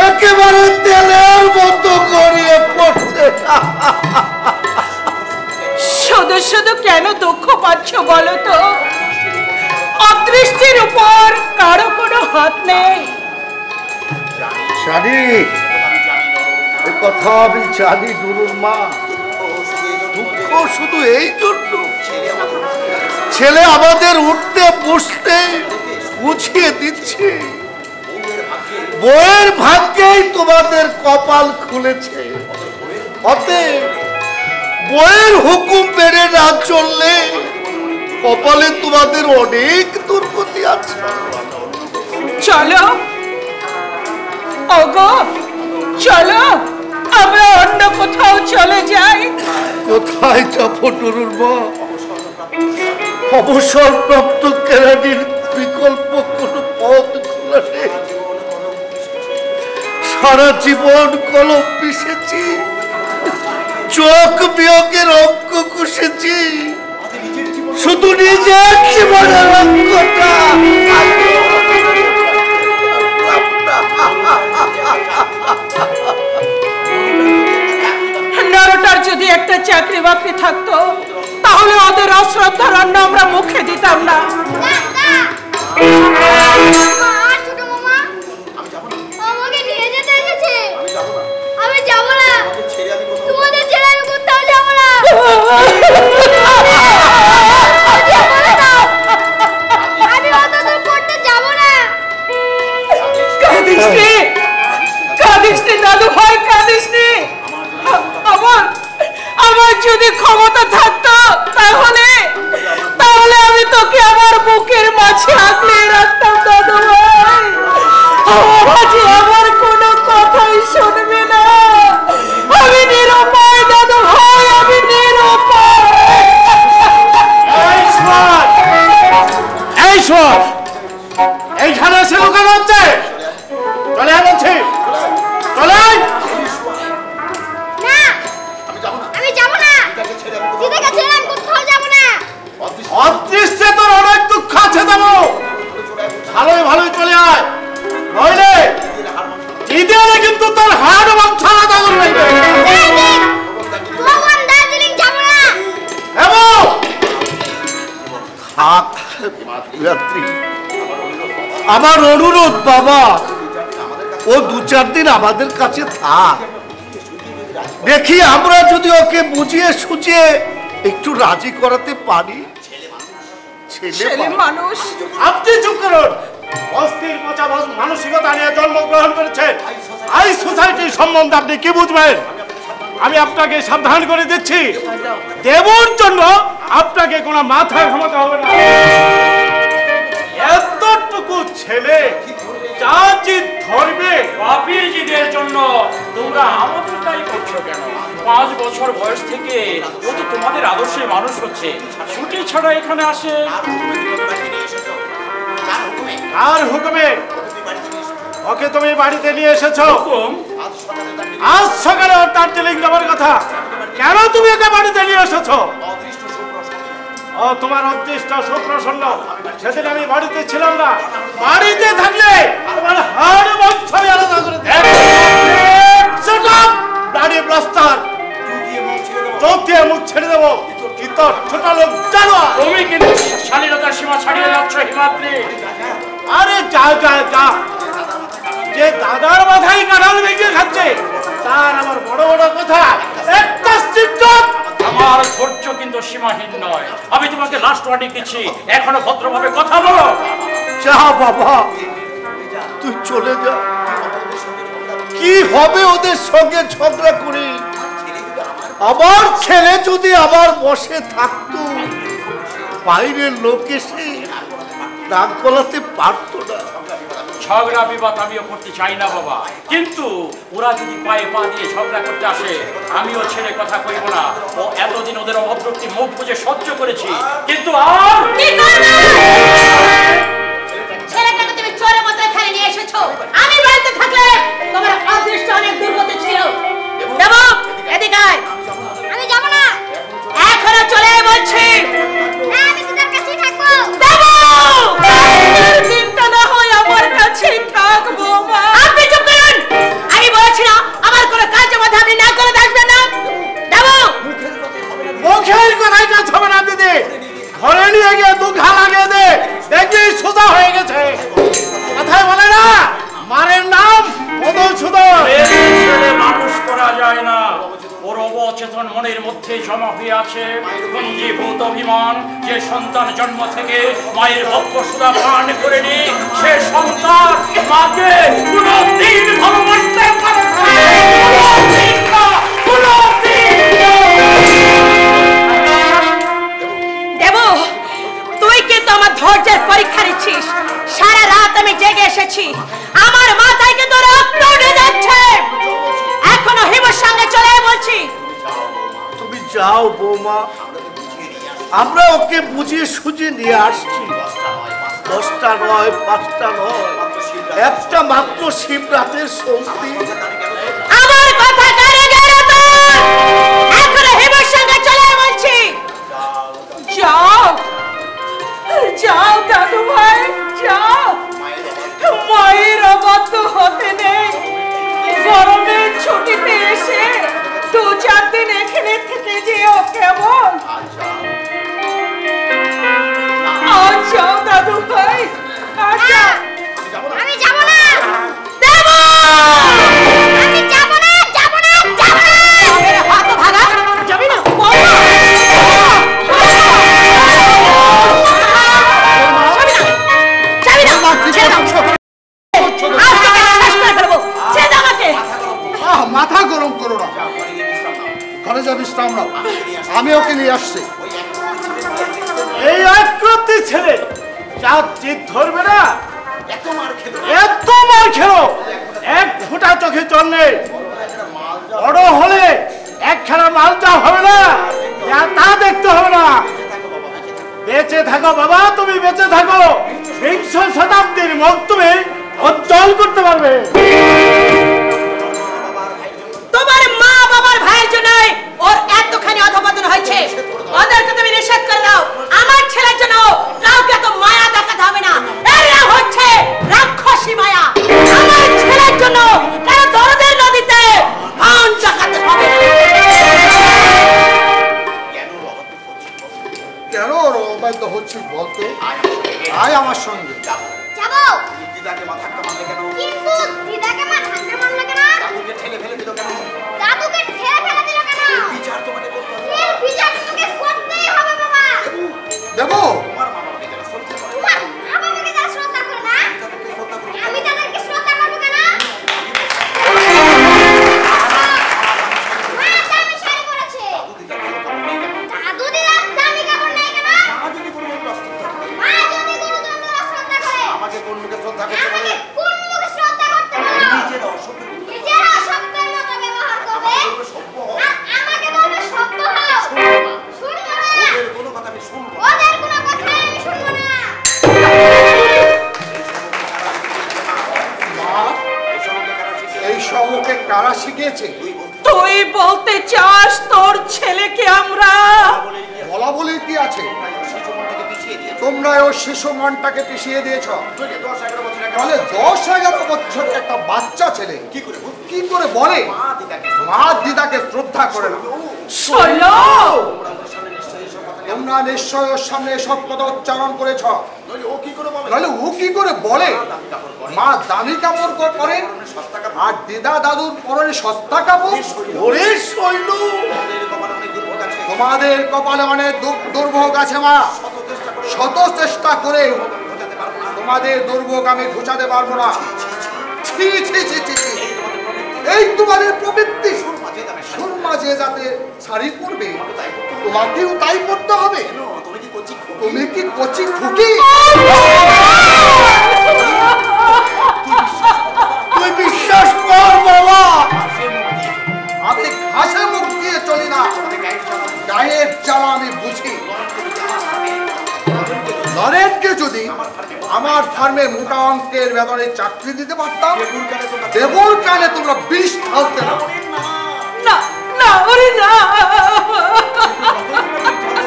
একেবারে তেলের মতো গড়িয়ে পড়ছে। শুধু শুধু কেন দুঃখ পাচ্ছ বলো তো? অদৃষ্টির উপর কারো কোনো হাত নেই। জানি, এ কথা আমি জানি নুরুর মা। দুঃখ শুধু এই জন্য, ছেলে আমাদের উঠতে বসতে বুঝিয়ে দিচ্ছে। বইয়ের ভাগ্যেই তোমাদের কপাল খুলেছে। অতএব বইয়ের হুকুম মেনে না চললে কপালে তোমাদের অনেক দুর্গতি আছে। চলো ওগো, চলো আমরা অন্য কোথাও চলে যাই। কোথায় যাবো নুরুর মা? অবসরপ্রাপ্ত কেরানির বিকল্প কোনো পথ খোলা নেই। সারা জীবন কলম পিষেছি, চোখ বিয়োগের অঙ্ক কষেছি, শুধু নিজের জীবনের অঙ্কটা নরটার যদি একটা চাকরি বাকরি থাকতো তাহলে ওদের অশ্রদ্ধার অন্ন আমরা মুখে দিতাম না। ছোট মামা আমাকে নিয়ে যেতে এসেছে। আমি যাব না, তোমাদের ছেড়ে আমি কোথাও যাব না। আমি অত দূর পড়তে যাব না। কাঁদিস নে, কাঁদিস নে দাদু ভাই, কাঁদিস নে। আমার যদি ক্ষমতা থাকতো তাহলে আমি তোকে আমার বুকের মাঝে আগলে রাখতাম দাদু ভাই। আমার কোনো কথাই শুনবে না। আমি নিরুপায় দাদু ভাই, আমি নিরুপায়। এইখানে এসে লুকানো হচ্ছে। চলে বলছি, চলে। না আমি যাব না, দিদিকে ছেড়ে আমি কোথাও যাব না। অদৃষ্টে তোর অনেক দুঃখ আছে। যাবো ভালোই ভালোই চলে আয়, নইলে দিদিরে কিন্তু তোর হাড় এবং ছাড়া দাগর লাগবে। ভগবান দার্জিলিং যাব না। আমার অনুরোধ বাবা, ও 2-4 দিন আমাদের কাছে থাক। দেখি আমরা যদি ওকে বুঝিয়ে সুঝিয়ে একটু রাজি করাতে পারি। ছেলে মানুষ। আপনি চুপ করুন। অস্থির পচা মানসিকতা নিয়ে জন্মগ্রহণ করেছেন। আই সোসাইটির সম্বন্ধে আপনি কি বুঝবেন? আমি আপনাকে সাবধান করে দিচ্ছি, দেবর জন্য আপনাকে কোনো মাথা ঘামাতে হবে না। এতটুকু ছেলে যা জিদ ধরবে। বাপির জিদের জন্য তোমরা আমাদের তাই করছো কেন? 5 বছর বয়স থেকে ও তো তোমাদের আদর্শে মানুষ হচ্ছে, ছুটি ছাড়া এখানে আসে। কার হুকুমে ওকে তুমি বাড়িতে নিয়ে এসেছো? হুকুম? আজ সকালে ওর দার্জিলিং যাবার কথা, কেন তুমি ওকে বাড়িতে নিয়ে এসেছো? ও তোমার অদৃষ্ট সুপ্রসন্ন। সেদিন আমি বাড়িতে ছিলাম না। বাড়িতে থাকলে তোমার হাড় বংশ আলাদা করে দাঁড়িয়ে ব্লাস্টার চৌথিয়ে মুখ ছেড়ে দেবো। কি তোর ছোট লোক জানো? তুমি কিন্তু শালীনতার সীমা ছাড়িয়ে যাচ্ছ হিমাদ্রি। আরে যা যা যা, যে দাদার মাথায় কাঁঠাল ভেঙে খাচ্ছে তার আমার বড় বড় কথা। একটা শিক্ষক। আমার ধৈর্য কিন্তু সীমাহীন নয়। আমি তোমাকে লাস্ট ওয়ার্নিং দিচ্ছি, এখনো ভদ্রভাবে কথা বলো। যা বাবা, তুই চলে যা। কি হবে ওদের সঙ্গে ঝগড়া করি? আমার ছেলে যদি আবার বসে থাকতো, বাইরের লোক এসে নাক গলাতে পারতো না। ঝগড়া বিবাদ আমিও করতে চাই না বাবা, কিন্তু ওরা যদি পায়ে পা দিয়ে ঝগড়া করতে আসে আমিও ছেড়ে কথা কইব না। ও এতদিন ওদের অভদ্রটি মুখ বুঝে সহ্য করেছি, কিন্তু আর ছেলেটাকে তুমি চোরের মতো এখানে নিয়ে এসেছো। আমি বাড়িতে থাকলে তোমার অদৃষ্ট অনেক দুর্গতি ছিল। দেবো এদিকে আয়। আমি যাব না। এখনো চলে বলছি। না আমি তোদের কাছেই থাকবো। দেবো দিনটা না হয় আমার কাছে থাকবো মা। আপনি চুপ করুন। আমি বলছি না আমার কোনো কাজ মাথা আপনি না করে আসবেন না। দেবো মুখের কথায় ঘরে নিয়ে গিয়ে দু ঘা লাগিয়ে দে, দেখবি সোজা হয়ে গেছে। কথায় বলে না মারের নাম মধুসূদন। মানুষ করা যায় না, ওর অবচেতন মনের মধ্যে জমা হয়ে আছে পুঞ্জীভূত অভিমান। যে সন্তান জন্ম থেকে মায়ের ভক্ত সুধা পান করেনি, সে সন্তান মাকে কোনদিন ভালোবাসতে পারে না। দেবু, তুই কিন্তু আমার ধৈর্যের পরীক্ষা নিচ্ছিস। সারা রাত আমি জেগে এসেছি, আমার মাথায় কিন্তু রক্ত উঠে যাচ্ছে। এখনো হিমুর সঙ্গে চলে বলছি। তুমি যাও বৌমা, আমরা ওকে বুঝিয়ে সুঝিয়ে নিয়ে আসছি। 10টা নয়, 5টা নয়, একটা মাত্র শিবরাতের স্বস্তি। আমার কথা কানে গেল তোর? এখনো হিমুর সঙ্গে চলে বলছি। যাও যাও দাদু ভাই, যাও। মায়ের অবাধ্য হতে নেই। গরমের ছুটিতে এসে 2-4 দিন এখানে থেকে যেও, কেমন? যাও দাদু ভাই, যাও। আমি যাব না দেবো, আমি যাব না, যাব না, যাব না। মেরে হাত ভাগা যাবি না? মাথা গরম করো না, ঘরে যা বিশ্রাম নাও, আমি ওকে নিয়ে আসছি। এই আকৃতি ছেলে যা জিদ ধরবে না, এত মার খেলো, এক ফোঁটা চোখে জল নেই। বড় হলে একখানা মালটা হবে না, তা দেখতে হবে না। বেঁচে থাকো বাবা, তুমি বেঁচে থাকো, 20 শতাব্দীর মুখ তুমি উজ্জ্বল করতে পারবে। তোমার মা বাবার ভাইয়ের জন্যই ওর এতখানি অধপতন হয়েছে। ওদেরকে তুমি নিষেধ করে দাও। আমার ছেলের জন্য কাউকে এত মায়া দেখাতে হবে না। এরা হচ্ছে রাক্ষসী মায়া। আমার ছেলের জন্য কারো দরদের নদীতে আন চাকাতে হবে না। কেন অবাধ্য হচ্ছিস বলতো? আয় আমার সঙ্গে। যাবো। দিদাকে মা ধাক্কা মারলে কেন? কিন্তু দিদাকে মা ধাক্কা মারলো কেন? দাদুকে ঠেলে ফেলে দিল কেন? দাদুকে ঠেলে ফেলে দিল কেন? বিচার তোমাকে করতে হবে। এর বিচার তোকে করতেই হবে বাবা। দেবো, তোমার মা বাবাকে যারা শ্রদ্ধা করে না, আমি তাদেরকে শ্রদ্ধা করবো কেন? মা দামি শাড়ি পরেছে, দাদু দিদার দামি কাপড় নেই কেন? মা যদি গরুতন্ত্র শ্রদ্ধা করে, আমাকে কোন মুখে শ্রদ্ধা করতে আমাকে বলে? কোন মুখে শ্রদ্ধা করতে বলো? নিজেরা সত্যের মতো ব্যবহার করবে, আর আমাকে বলবে সত্য হও। শুনবো না, ওদের কোনো কথা আমি শুনবো না। ওদের কোনো কথা আমি শুনবো না। এই সবকে কারা শিখিয়েছে? তুই বলতে চাস তোর ছেলেকে আমরা? বলা বলে কি আছে? তোমরা ওর শিশু মনটাকে পিছিয়ে দিয়েছ। তাহলে 10-11 বছরের একটা বাচ্চা ছেলে কি করে বলে মা দিদাকে শ্রদ্ধা করে না? শৈলো, তোমরা নিশ্চয় ওর সামনে সব কথা উচ্চারণ করেছ। তাহলে ও কি করে বলে মা দামি কাপড় পরে আর দিদা দাদুর পরনে সস্তা কাপড়? ওরে শৈল, তোমাদের কপালে অনেক দুর্ভোগ আছে মা। শত চেষ্টা করে তোমাদের দুর্ভোগ আমি ঘুচাতে পারবো না। ছি ছি ছি ছি ছি। এই তোমাদের প্রবৃত্তি সুরমা যে যাতে শাড়ি পরবে তোমাকেও তাই পরতে হবে। তুমি কি কচি খুকি? তুই বিশ্বাস কর বাবা, আমি ঘাসে মুখ দিয়ে চলি না, গায়ের জ্বালা আমি বুঝি। নরেনকে যদি আমার ফার্মে মোটা অঙ্কের বেতনে চাকরি দিতে পারতাম, দেবর কালে তোমরা বিষ ঢালতে না। না না ওরে না।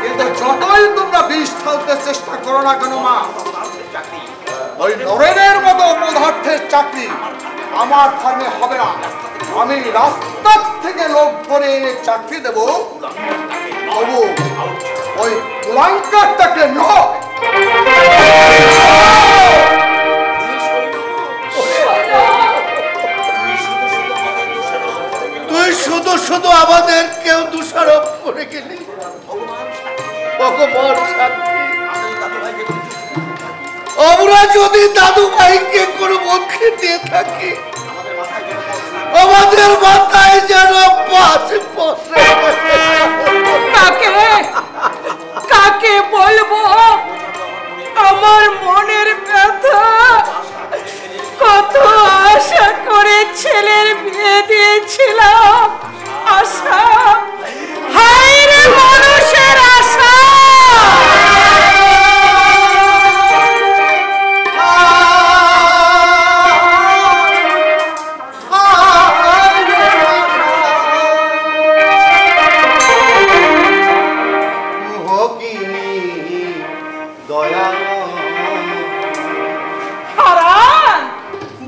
কিন্তু যতই তোমরা বিষ ঢালতে চেষ্টা করো না কেন মা, ওই নরেনের মতো পদার্থের চাকরি আমার ফার্মে হবে না। আমি রাস্তা থেকে লোক করে এনে চাকরি দেবো, তবু ওই কুলাঙ্কারটাকে আমরা যদি দাদু ভাইকে কোনো মধ্যে দিয়ে থাকি আমাদের মাথায় যেন পাঁচ বসে। কাকে বলবো আমার মনের ব্যথা? কত আশা করে ছেলের বিয়ে দিয়েছিলাম, আশা হায় রে মানুষের আশা।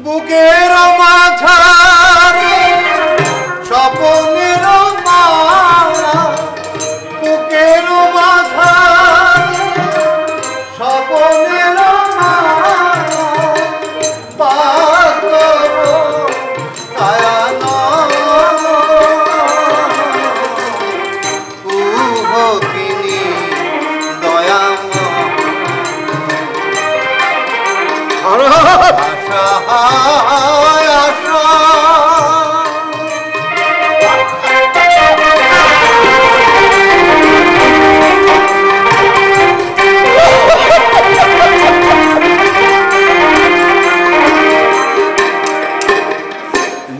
বুকের মাঝারে স্বপনের মালা, বুকের মাঝারে স্বপনের মালা, বাস্তব কায়ানন কুহকিনী দয়াময়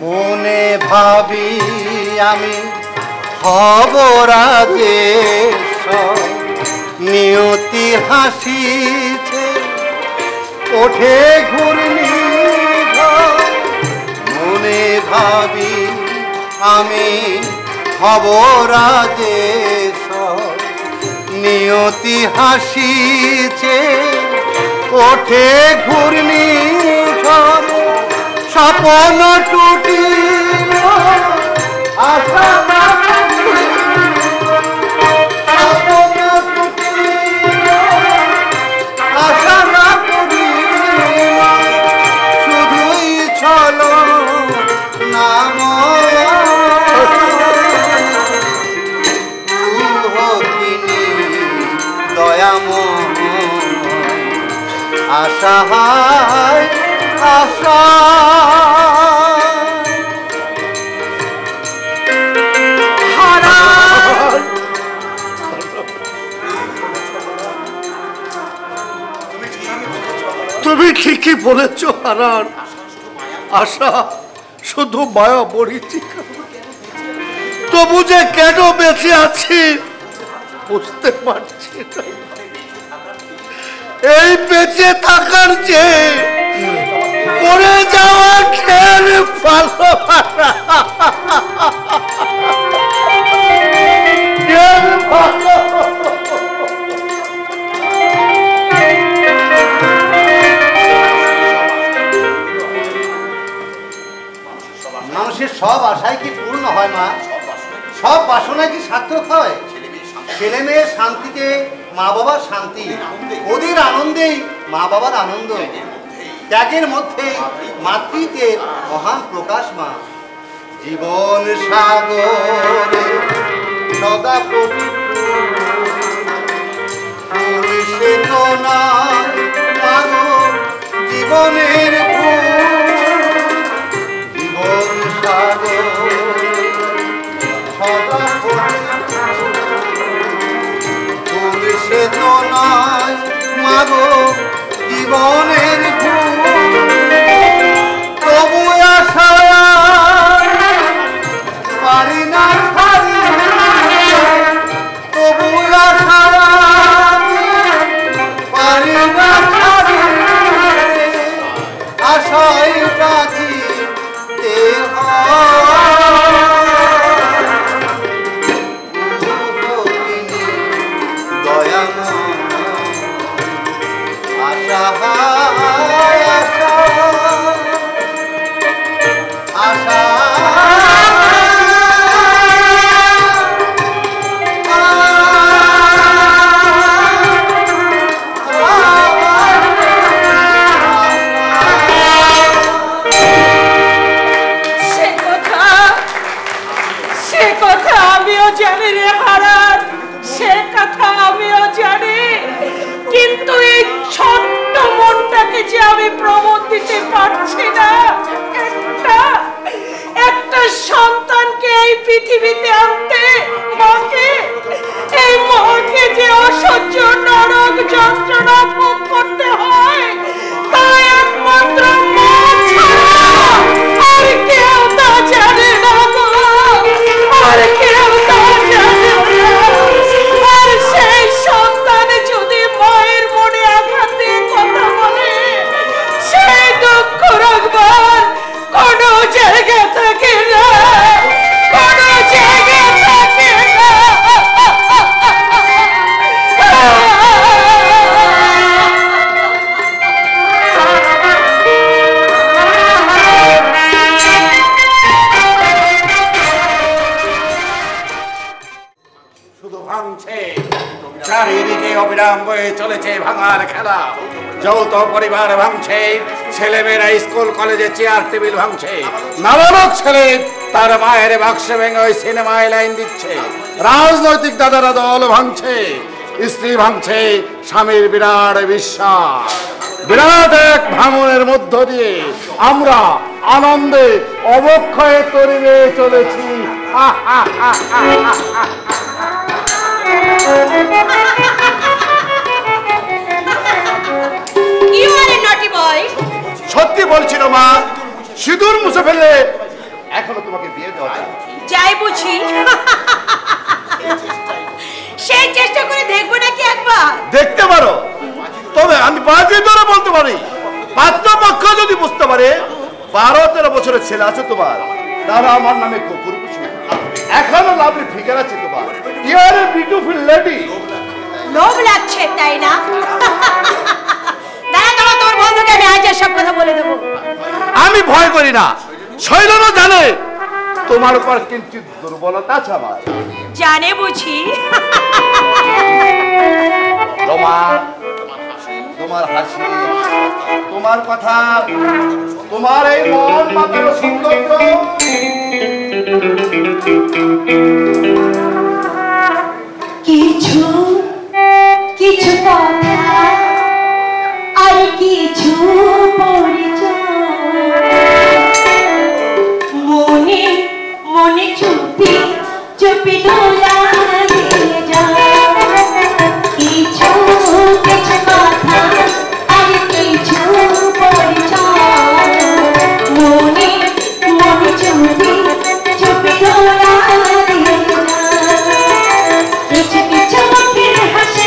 মনে ভাবি আমি হব রাজেশ, নিয়তি হাসিছে ওঠে ঘূর্ণি, মনে ভাবি আমি হব রাজেশ, নিয়তি হাসিছে ওঠে ঘূর্ণি, স্বপ্ন টুটিল আশা আশা আশা তুমি ঠিকই বলেছ হারান, আশা শুধু মায়া পরিচিকা, তবু যে কেন বেঁচে আছি বুঝতে পারছি না। এই বেঁচে থাকার চেয়ে মরে যাওয়া খেল ভালো। মানুষের সব আশাই কি পূর্ণ হয় মা? সব বাসনা কি সার্থক হয়? ছেলে মেয়ের শান্তিতে মা বাবার শান্তি, ওদের আনন্দেই মা বাবার আনন্দ, ত্যাগের মধ্যে মাতৃত্বের মহান প্রকাশ মা। জীবন সাগরে সদা পবিত্র চেতনায় মাগো জীবনের জীবন সাগরে সদা চেতনায় মাগো জীবনের তবু আশা পারি না তবু আশা পারি না আশায় কাছি জানি রে হারান, সে কথা আমিও জানি, কিন্তু এই ছোট্ট মন আমি প্রমোদ দিতে পারছি না। একটা সন্তানকে এই পৃথিবীতে আনতে এই মাকে যে অসহ্য নরক যন্ত্রণা ভোগ করতে হয়, তা একমাত্র মা ছাড়া আর কেউ তা জানে না গো, আর কেউ তা জানে না। আর সেই সন্তান যদি মায়ের মনে আঘাত দিয়ে কথা বলে, সেই দুঃখ রাখবার কোনো জায়গা থাকে না, কোনো জায়গা থাকে না। শুধু ভাঙছে, চারিদিকে অবিরাম বয়ে চলেছে ভাঙার খেলা। যৌথ পরিবার ভাঙছে, ছেলেমেয়েরা স্কুল কলেজে চেয়ার টেবিল ভাঙছে, নাবালক ছেলে তার মায়ের বাক্স ভেঙে ওই সিনেমায় লাইন দিচ্ছে। রাজনৈতিক দাদারা দল ভাঙছে, স্ত্রী ভাঙছে স্বামীর বিরাট বিশ্বাস। বিরাট এক ভাঙনের মধ্য দিয়ে আমরা আনন্দে অবক্ষয়ে তরিয়ে চলেছি। You are a naughty boy. সত্যি বলছি না মা, সিঁদুর মুছে ফেলে এখনো তোমাকে বিয়ে দেওয়া যায়। যাই বুঝি, সেই চেষ্টা করে দেখবো নাকি একবার? দেখতে পারো, তবে আমি বাজি ধরে বলতে পারি, পাত্রপক্ষ যদি বুঝতে পারে 12-13 বছরের ছেলে আছে তোমার, তারা আমার নামে কুকুর পুষবে। এখনো লাভলি ফিগার আছে তোমার। You are a beautiful lady. লোভ লাগছে তাই না? দাঁড়া দাঁড়া, তোর বন্ধুকে আমি আজ সব কথা বলে দেবো। আমি ভয় করি না, শৈলনও জানে তোমার উপর কিঞ্চিত দুর্বলতা আছে আমার। জানে বুঝি। রমা, তোমার হাসি, তোমার কথা, তোমার এই মন মাতানো সৌন্দর্য, কিছু কিছু কথা আর কিছু পরিচয়, মনে মনে চুপি চুপি দোলা দিয়ে যায়। কিছু কিছু কথা আর কিছু পরিচয়, মনে মনে চুপি চুপি দোলা দিয়ে যায়। কিছু কিছু মুখের হাসি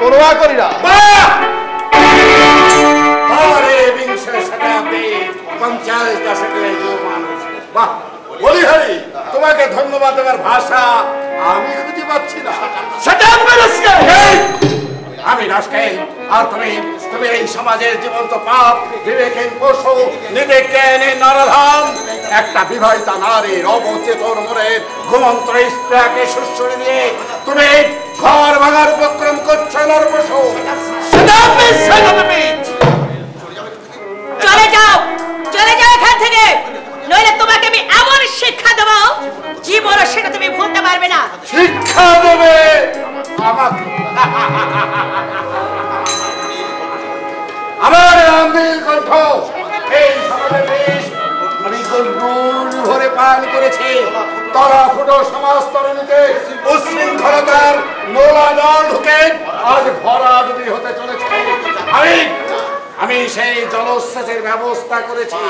পরোয়া করি না। বাহ, বলিহারি, তোমাকে ধন্যবাদ দেওয়ার ভাষা আমি খুঁজে পাচ্ছি না। আমি রাষ্ট্রের আর তুমি এই সমাজের জীবন্ত পাপ বিবেকের পশু নিবেকের নরধাম একটা বিবাহিতা নারীর অবচেতন মনের ঘুমন্ত স্ত্রীকে সুশ্রী দিয়ে তুমি ঘর ভাঙার উপক্রম করছো নরপশু। চলে যাও, চলে যাও এখান থেকে, নইলে তোমাকে আমি এমন শিক্ষা দেবো জীবনে সেটা তুমি ভুলতে পারবে না। শিক্ষা দেবে আমাকে? আমার আন্দোলন কণ্ঠ এই সমাজের দেশ আমি গরুর ভরে পান করেছি। তরা ফুটো সমাজ তরণীতে উশৃঙ্খলতার নোলা জল ঢুকে আজ ভরা ডুবি হতে চলেছে। আমি সেই জলসেচের ব্যবস্থা করেছি।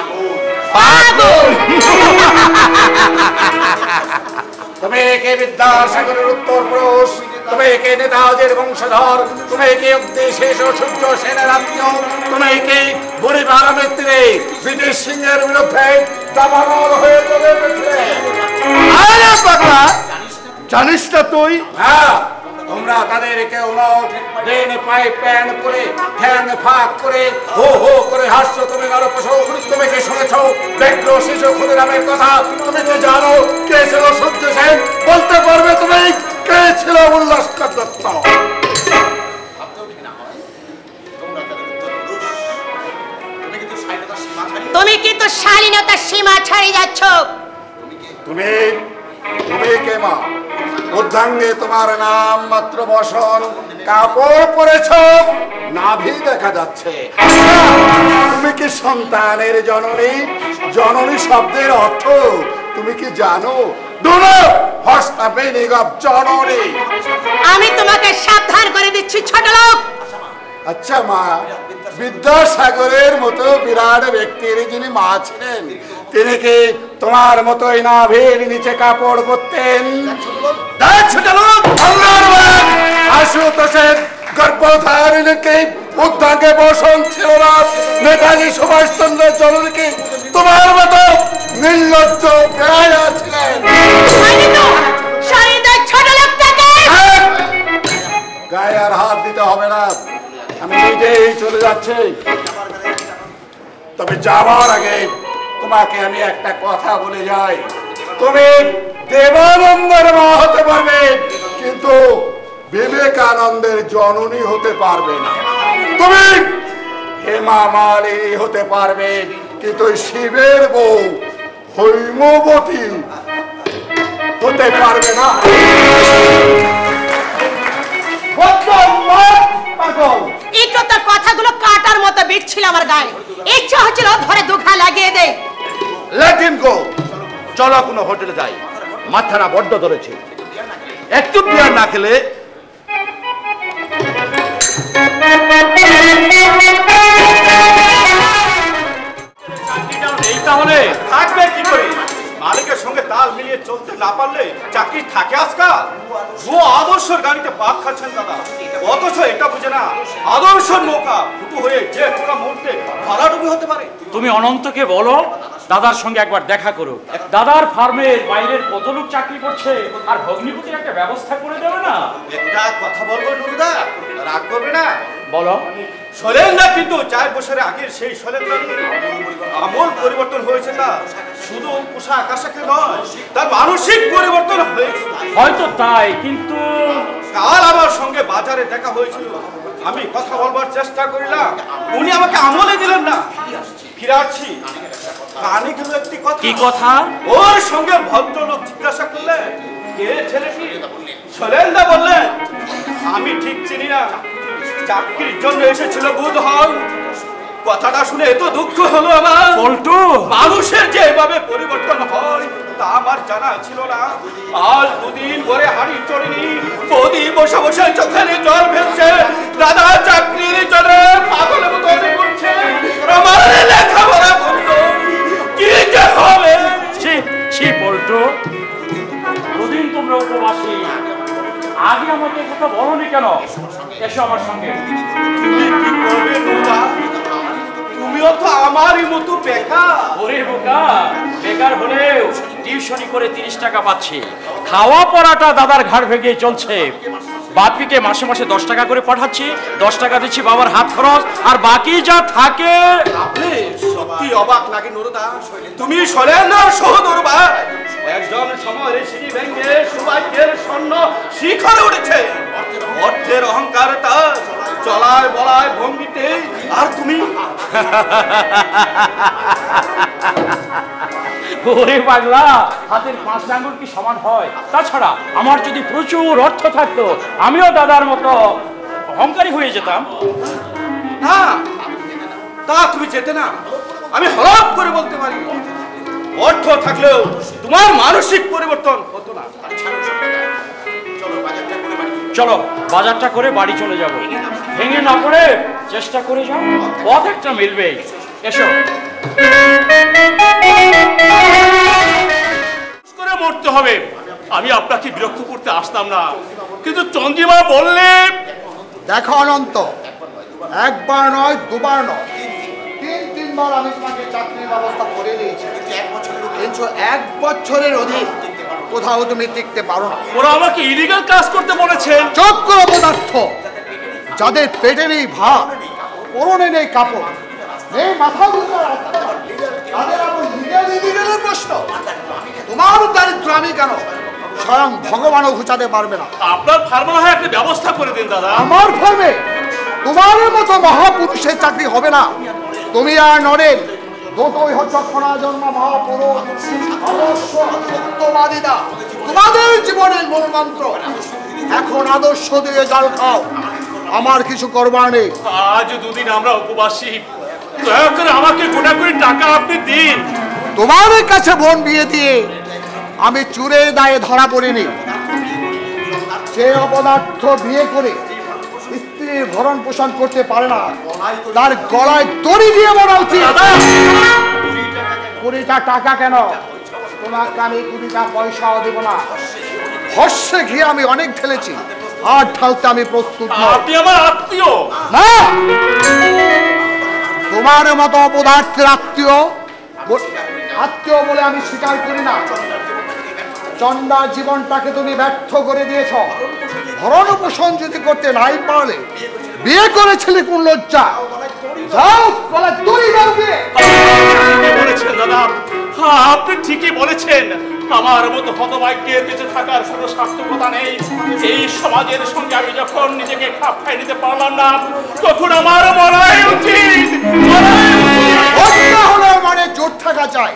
তুমি কে বিদ্যাসাগরের উত্তর পুরুষ, তুমি কে নেতাজির বংশধর, তুমি কে শেষ সূর্য সেনের আত্মীয়, তুমি কে বুড়িবার মৃত্যুরে ব্রিটিশ সিংহের বিরুদ্ধে দাবানল হয়ে চলে গেছিলে। আরে পাগলা, জানিস না তুই? হ্যাঁ, তোমরা তাদের কেউ নও। ডেন পাইপ প্যান করে ঠ্যাং ফাঁক করে হো হো করে হাসছো তুমি নরপশু। তুমি কি শুনেছো ব্যগ্র শিশু ক্ষুদিরামের কথা? তুমি কি জানো কে ছিল সূর্য সেন? বলতে পারবে তুমি কে ছিল উল্লাসকর দত্ত? তুমি কিন্তু শালীনতার সীমা ছাড়িয়ে যাচ্ছ। তুমি কে মা? উদ্ধাঙ্গে তোমার নাম মাত্র বসন, কাপড় পরেছ, নাভি দেখা যাচ্ছে। তুমি কি সন্তানের জননী? জননী শব্দের অর্থ তুমি কি জানো? জননী। আমি তোমাকে সাবধান করে দিচ্ছি ছোট লোক। আচ্ছা মা, বিদ্যাসাগরের মতো বিরাট ব্যক্তির যিনি মা ছিলেন, তিনি কি তোমার মতোই নাভির নিচে কাপড় পরতেন? আশুতোষের গর্ভধারিণীকে উদ্ধাঙ্গে বসন ছিল না। নেতাজি সুভাষচন্দ্রের জননীকে তোমার মতো নির্লজ্জ বেহায়া ছিলেন। গায়ে আর হাত দিতে হবে না, আমি নিজেই চলে যাচ্ছি। তবে যাওয়ার আগে তোমাকে আমি একটা কথা বলে যাই। তুমি দেবানন্দের মা হতে পারবে, কিন্তু বিবেকানন্দের জননী হতে পারবে না। তুমি হেমা মালিনী হতে পারবে, কিন্তু শিবের বউ হৈমবতী হতে পারবে না। তোর কথাগুলো কাটার মতো বিচ্ছিল আমার গায়ে। ইচ্ছা হচ্ছিল ধরে দুঘা লাগিয়ে দে। লেট হিম গো। চলো কোনো হোটেলে যাই, মাথাটা বড্ড ধরেছে। একটু বিয়ার না খেলে তাহলে থাকবে কি করে? মালিকের সঙ্গে তাল মিলিয়ে চলতে না পারলে চাকরি থাকে আজকাল? ও আদর্শের গাড়িতে পাক খাচ্ছেন দাদা, অথচ এটা বুঝে না আদর্শের নৌকা ফুটু হয়ে যে কোনো মুহূর্তে ভরাডুবি হতে পারে। তুমি অনন্তকে বলো দাদার সঙ্গে একবার দেখা করো। দাদার ফার্মের বাইরের কত লোক চাকরি করছে, আর ভগ্নিপতির একটা ব্যবস্থা করে দেবে না? একটা কথা বলবো নুরুদা, রাগ করবে না? বলো। শৈলেন্দ্র কিন্তু 4 বছরের আগের সেই শৈলেন্দ্র আমূল পরিবর্তন হয়েছে। না শুধু পোশাক আশাকে নয়, তার মানসিক পরিবর্তন হয়েছে। হয়তো তাই, কিন্তু কাল আমার সঙ্গে বাজারে দেখা হয়েছিল। আমি কথা বলবার চেষ্টা করলাম, উনি আমাকে আমলে দিলেন না। ফিরে আসছি, কানে গেল একটি কথা। কি কথা? ওর সঙ্গে ভদ্রলোক জিজ্ঞাসা করলেন কে ছেলেটি? শৈলেন্দ্র বললেন আমি ঠিক চিনি না, চাকরির জন্য এসেছিল বোধ হয়। কথাটা শুনে এত দুঃখ হলো আমার। পল্টু, মানুষের যে এভাবে পরিবর্তন হয় তা আমার জানা ছিল না। আজ 2 দিন পরে হাড়ি চড়িনি, বৌদি বসে বসে চোখের জল ফেলছে, দাদা চাকরির জন্য পাগলের মতো করছে। আমার লেখাপড়া বন্ধ, কি যে হবে? পল্টু, দুদিন তোমরা উপবাসী, আগে আমাকে কথা বলনি কেন? এসো আমার সঙ্গে। তুমি কি করবে বোকা? তুমিও তো আমারই মতো বেকার। ওরে বোকা, বেকার হলেও টিউশনি করে 30 টাকা পাচ্ছি, খাওয়া পড়াটা দাদার ঘাড় ভেঙে চলছে। বাপিকে মাসে মাসে 10 টাকা করে পাঠাচ্ছি, 10 টাকা দিচ্ছি বাবার হাত খরচ, আর বাকি যা থাকে। আপনি সত্যি অবাক লাগে নুরুদা, তুমি শৈলেন্দ্র সহোদর ভাই, একজন সময় ঋষি ভেঙ্গে সৌভাগ্যের স্বর্ণ শিখরে উঠেছে। অর্থের অহংকার তার চলায় বলায় ভঙ্গিতে, আর তুমি ওরে পাগলা, হাতের 5 আঙ্গুল কি সমান হয়? তাছাড়া আমার যদি প্রচুর অর্থ থাকতো আমিও দাদার মতো অহংকারী হয়ে যেতাম। না, তা তুমি যেতে না, আমি হলফ করে বলতে পারি। অর্থ থাকলেও তোমার মানসিক পরিবর্তন হতো না। চলো বাজারটা করে বাড়ি চলে যাব। ভেঙে না পড়ে চেষ্টা করে যাও, পথ একটা মিলবে। এসো। করে মরতে হবে। আমি আপনাকে বিরক্ত করতে আসতাম না, কিন্তু চন্দ্রিমা বললে। দেখো অনন্ত, একবার নয়, দুবার নয়, তিনবার আমি তোমাকে চাকরির ব্যবস্থা করে দিয়েছি, কিন্তু 1 বছরের অধিক কোথাও তুমি টিকতে পারো না। ওরা আমাকে ইলিগাল কাজ করতে বলেছেন। চক্র পদার্থ, যাদের পেটে নেই ভাত, পরনে নেই কাপড়, নেই মাথা গুঁজার রাস্তা, তাদের আবার নিজেদের প্রশ্ন। তোমার দারিদ্র আমি কেন, স্বয়ং ভগবানও ঘুচাতে পারবে না। আপনার ফার্মে হয় একটা ব্যবস্থা করে দিন দাদা। আমার ফার্মে তোমার মতো মহাপুরুষের চাকরি হবে না। তুমি আর নরেন দুটোই হচ্ছে ক্ষণাজন্ম মহাপুরুষ, আদর্শ সত্যবাদীরা, তোমাদের জীবনের মূল মন্ত্র। এখন আদর্শ দিয়ে জল খাও, আমার কিছু করবার নেই। আজ 2 দিন আমরা উপবাসী, দয়া করে আমাকে গোটা করে টাকা আপনি দিন। তোমার কাছে বোন বিয়ে দিয়ে আমি চুরে দায়ে ধরা পড়িনি। যে অপদার্থ বিয়ে করে স্ত্রীর ভরণ পোষণ করতে পারে না, তার গলায় দড়ি দিয়ে মরা উচিত। 20টা টাকা কেন, তোমাকে আমি 20টা পয়সাও দেব না। হর্ষে ঘিয়ে আমি অনেক ঢেলেছি, আর ঢালতে আমি প্রস্তুত নই। আপনি আমার আত্মীয় না, তোমার মতো অপদার্থের আত্মীয় বলে আমি স্বীকার করি না। চন্দার জীবনটাকে তুমি ব্যর্থ করে দিয়েছ। ভরণ পোষণ যদি করতে নাই পারলে বিয়ে করেছিলে কোন লজ্জা? যাও, গলায় দড়ি দাও গিয়ে। বলেছেন দাদা, হ্যাঁ আপনি ঠিকই বলেছেন। আমার মতো হতভাগ্যের বেঁচে থাকার কোনো সার্থকতা নেই। এই সমাজের সঙ্গে আমি যখন নিজেকে খাপ খাইয়ে নিতে পারলাম না, তখন আমার মরাই উচিত। মানে জোর থাকা চাই,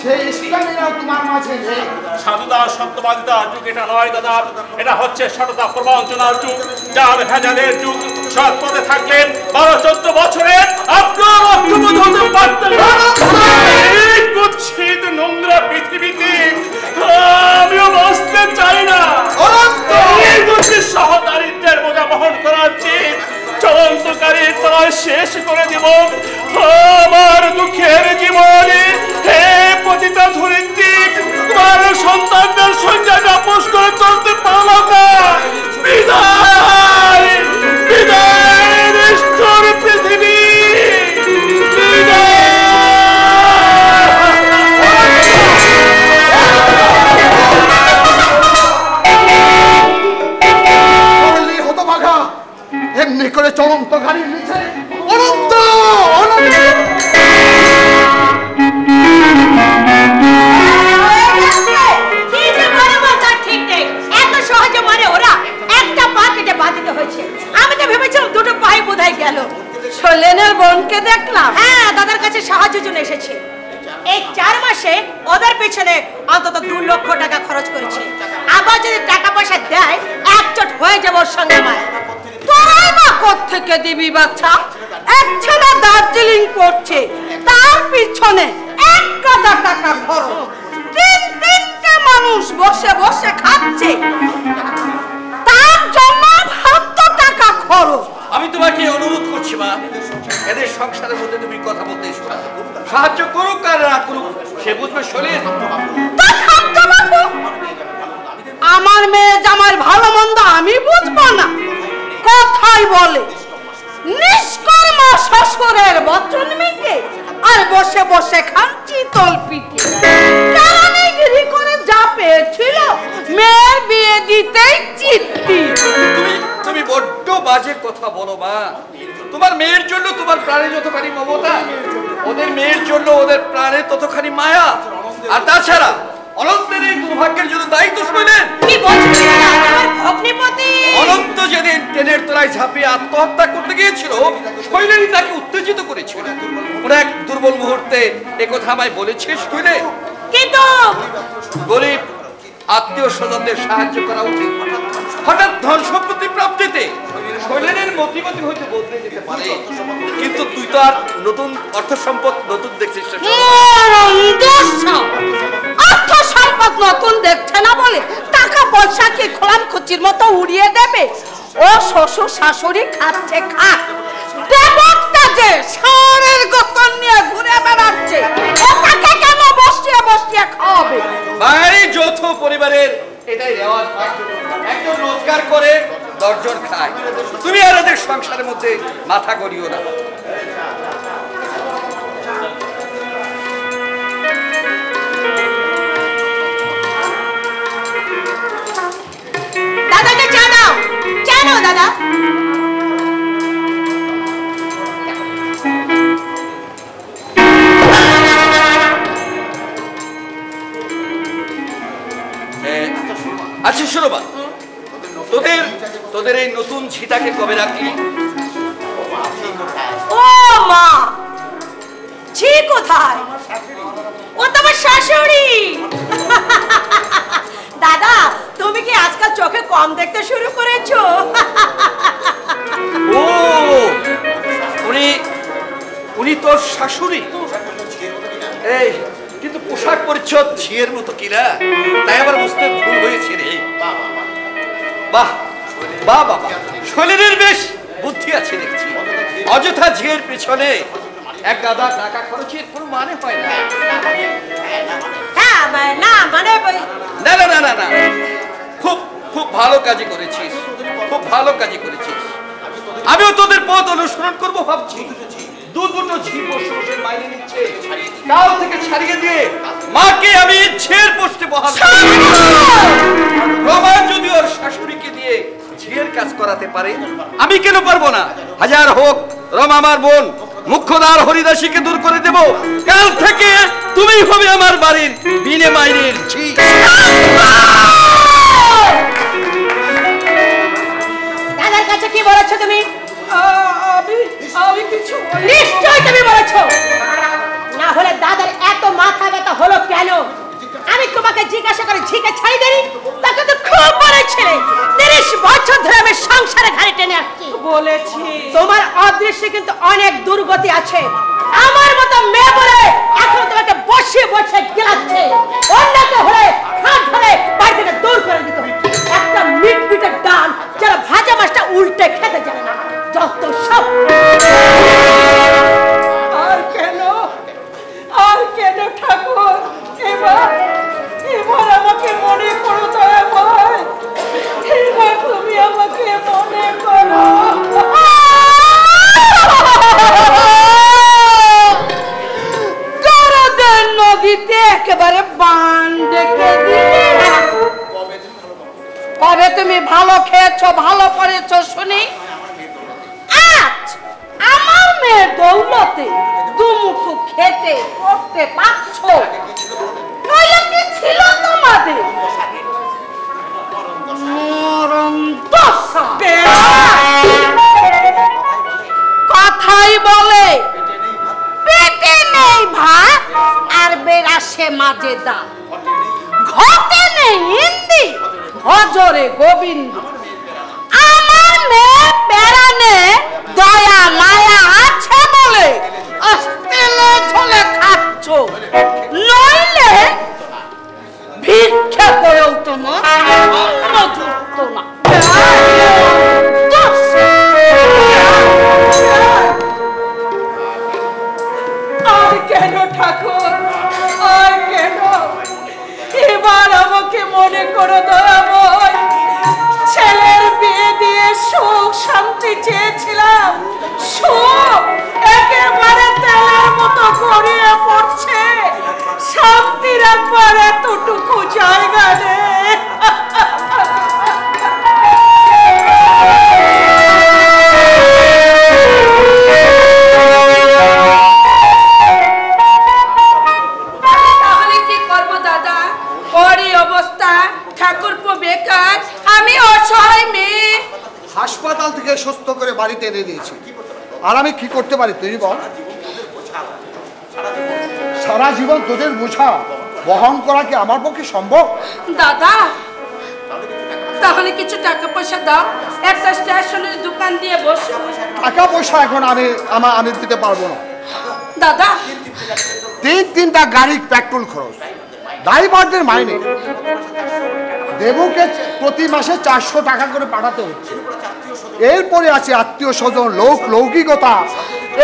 সেই স্ট্যামিনা তোমার মাঝে নেই। সাধুতা সত্যবাদিতার যুগ এটা নয় দাদা, এটা হচ্ছে সততা প্রবঞ্চনার যুগ, যার ভেজালের যুগ। সৎ পথে থাকলেন 12-14 বছরে আপনার অর্থবোধ হতে পারতেন না। এই কুৎসিত নোংরা পৃথিবীতে আমিও বাঁচতে চাই না। এই দুঃখের সহদারিদ্রের বোঝা বহন করা উচিত। চলন্তকারী তলায় শেষ করে দেব আমার দুঃখের জীবনে। হে পতিতা ধরিত্রী, তোমার সন্তানদের সঙ্গে আপোষ করে চলতে পারলো না। বিদায়, বিদায় নিষ্ঠুর পৃথিবী, বিদায়। হতভাগা, এমনি করে চলন্ত গাড়ির নিচে অনন্ত অনন্ত। আমি তো ভেবেছিলাম 2টো পায়ে বোধহয় গেল। শৈলেনের বোনকে দেখলাম, হ্যাঁ দাদার কাছে সাহায্যের জন্য এসেছে। এই 4 মাসে ওদের পেছনে অন্তত 2 লক্ষ টাকা খরচ করেছে। আবার যদি টাকা পয়সা দেয়, একচোট হয়ে যাবে ওর সঙ্গে আমার। তোরাই বা কোত্থেকে দিবি বাচ্চা? এক ছেলে দার্জিলিং পড়ছে, তার পিছনে 1 গাদা টাকা খরচ। 3-3টে মানুষ বসে বসে খাচ্ছে, তার জন্য 7 টাকা খরচ। আমি তোমাকে অনুরোধ করছি মা, এদের সংসারের মধ্যে তুমি কথা বলতে এসো না। সাহায্য করুক আর না করুক, সে বুঝবে শরীর। আমার মেয়ে জামাই ভালো মন্দ আমি বুঝবো না? কথাই বলে নিষ্কর্মা শ্বশুরের বচন মেটে আর বসে বসে খান চিতল পিঠে। কেরানিগিরি করে যা পেয়েছিল মেয়ের বিয়ে দিতেই চিত্তি। তুমি বড্ড বাজে কথা বলো মা। তোমার মেয়ের জন্য তোমার প্রাণে যতখানি মমতা, ওদের মেয়ের জন্য ওদের প্রাণে ততখানি মায়া। আর তাছাড়া অনন্তের এই দুর্ভাগ্যের জন্য দায়িত্ব শুনলেন কি বলছেন আমার ভগ্নিপতি? অনন্ত যেদিন ট্রেনের তলায় ঝাঁপিয়ে আত্মহত্যা করতে গিয়েছিল, শৈলেরই তাকে উত্তেজিত করেছিল। ওরা এক দুর্বল মুহূর্তে একথা আমায় বলেছিস শুনে। কিন্তু গরিব আত্মীয় স্বজনদের সাহায্য করা উচিত। হঠাৎ ধন সম্পত্তি প্রাপ্তিতে শৈলেনের মতিগতি হইতে বদলে যেতে পারে, কিন্তু তুই তো আর নতুন অর্থ সম্পদ নতুন দেখছিস। অর্থ সম্পদ নতুন দেখছে না বলে টাকা পয়সা কি খোলাম খুচির মতো উড়িয়ে দেবে? ও শ্বশুর শাশুড়ি খাচ্ছে খাক, দেবতা যে শহরের গোপন নিয়ে ঘুরে বেড়াচ্ছে, ওটাকে কেন বসিয়ে বসিয়ে খাওয়াবে? বাড়ি যৌথ পরিবারের এটাই রেওয়াজ। একজন রোজগার করে 10 জন খায়। তুমি আর ওদের সংসারের মধ্যে মাথা গড়িও না। দাদাকে জানাও, জানো দাদা। আচ্ছা শোনো বা, তোদের এই নতুন ঝিটাকে কবে রাখলি? ও মা, ঝি কোথায়? ও তো আমার শাশুড়ি। দাদা, তুমি কি আজকাল চোখে কম দেখতে শুরু করেছো? ও, উনি তোর শাশুড়ি? এই কিন্তু পোশাক পরিচ্ছদ ঝিয়ের মতো কিনা, তাই আবার বুঝতে ভুল হয়েছে রে। বাহ বাহ বাবা, শৈলেনের বেশ বুদ্ধি আছে দেখছি। অযথা ঝিয়ের পেছনে এক গাদা টাকা খরচের কোনো মানে হয় না। হ্যাঁ না মানে না না না না না, খুব খুব ভালো কাজই করেছিস, খুব ভালো কাজই করেছিস। আমিও তোদের পথ অনুসরণ করবো ভাবছি। দুটো ঝি বসে বসে মাইনে নিচ্ছে, কাল থেকে ছাড়িয়ে দিয়ে মাকে আমি ঝিয়ের পোস্টে বহাল। রমা যদি ওর শাশুড়িকে দিয়ে ঝিয়ের কাজ করাতে পারে, আমি কেন পারবো না? হাজার হোক রমা আমার বোন, মুখ্যদার হরিদাসীকে দূর করে দেব। কাল থেকে তুমি হবে আমার বাড়ির বিনে মাইনের ঝি। দাদার কাছে কি বলেছো তুমি? আমি কিছু নিশ্চয়ই তুমি বলেছো, না হলে দাদার এত মাথা ব্যথা হলো কেন? আমি তোমাকে জিজ্ঞাসা করে ঝিকে ছাড়ি দেরি, তাকে তো খুব বলেছিলে 30 বছর ধরে আমি সংসারে ঘাড়ি টেনে আসছি। বলেছি তোমার অদৃশ্যে কিন্তু অনেক দুর্গতি আছে। আমার মতো মেয়ে বলে এখন তোমাকে বসে বসে গেলাচ্ছে। অন্যকে হলে হাত ধরে বাড়ি থেকে দূর করে দিত। একটা মিটমিটের ডাল যারা ভাজা মাছটা উল্টে খেতে জানে না, যত সব। আর কেন ঠাকুর, এবার আমাকে মনে করো দয়াময়, এবার তুমি আমাকে মনে করো। নদীতে একেবারে বান ডেকে দিলে। কবে তুমি ভালো খেয়েছো, ভালো পড়েছো শুনি? আজ আমার মেয়ের দৌলতে দুমুঠো খেতে করতে পারছো, নইলে কি ছিল তোমাদের মরণ দশা? কথাই বলে পেটে নেই ভাত আর বেরাসে মাঝে দাম, ঘটে নেই হিন্দি হজরে গোবিন্দ। আমার মেয়ে প্যারানে দয়া মায়া আছে বলে আস্তেলে ঝোলে খাচ্ছ, নইলে ভিক্ষা করেও তোমার অন্ন জুটত না। শান্তি চেয়েছিলাম সব একেবারে তেলের মতো গড়িয়ে পড়ছে। শান্তির একবার এতটুকু জায়গা নেই। তাহলে কি করবো দাদা? ওরই অবস্থা, ঠাকুরপো বেকার, আমি অসহায় মেয়ে। হাসপাতাল থেকে সুস্থ করে বাড়িতে এনে দিয়েছি, আর আমি কি করতে পারি তুই বল? সারা জীবন তোদের বোঝা বহন করা কি আমার পক্ষে সম্ভব? দাদা তাহলে কিছু টাকা পয়সা দাও, একটা স্টেশনের দোকান দিয়ে বসো। টাকা পয়সা এখন আমি দিতে পারবো না দাদা। তিনটা গাড়ির পেট্রোল খরচ, ড্রাইভারদের মাইনে, দেবুকে প্রতি মাসে 400 টাকা করে পাঠাতে হচ্ছে। এরপরে আছে আত্মীয় স্বজন, লৌকিকতা,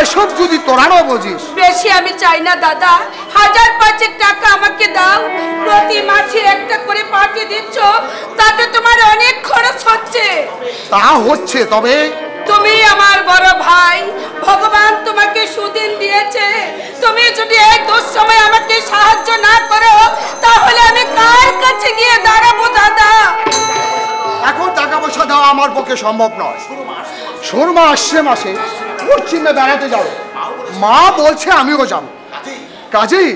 এসব যদি তোরা না বুঝিস। বেশি আমি চাই না দাদা, 1000-5 টাকা আমাকে দাও। প্রতি মাসে একটা করে পাঠিয়ে দিচ্ছ, তাতে তোমার অনেক খরচ হচ্ছে। তা হচ্ছে, তবে তুমি আমার বড় ভাই, ভগবান তোমাকে সুদিন দিয়েছে। তুমি যদি এই দুঃসময় আমাকে সাহায্য না করো, তাহলে আমি কার কাছে গিয়ে দাঁড়াবো দাদা? এখন টাকা পয়সা দেওয়া আমার পক্ষে সম্ভব নয়। সুরমা আসছে মাসে পশ্চিমে বেড়াতে যাবে, মা বলছে আমিও যাব। কাজেই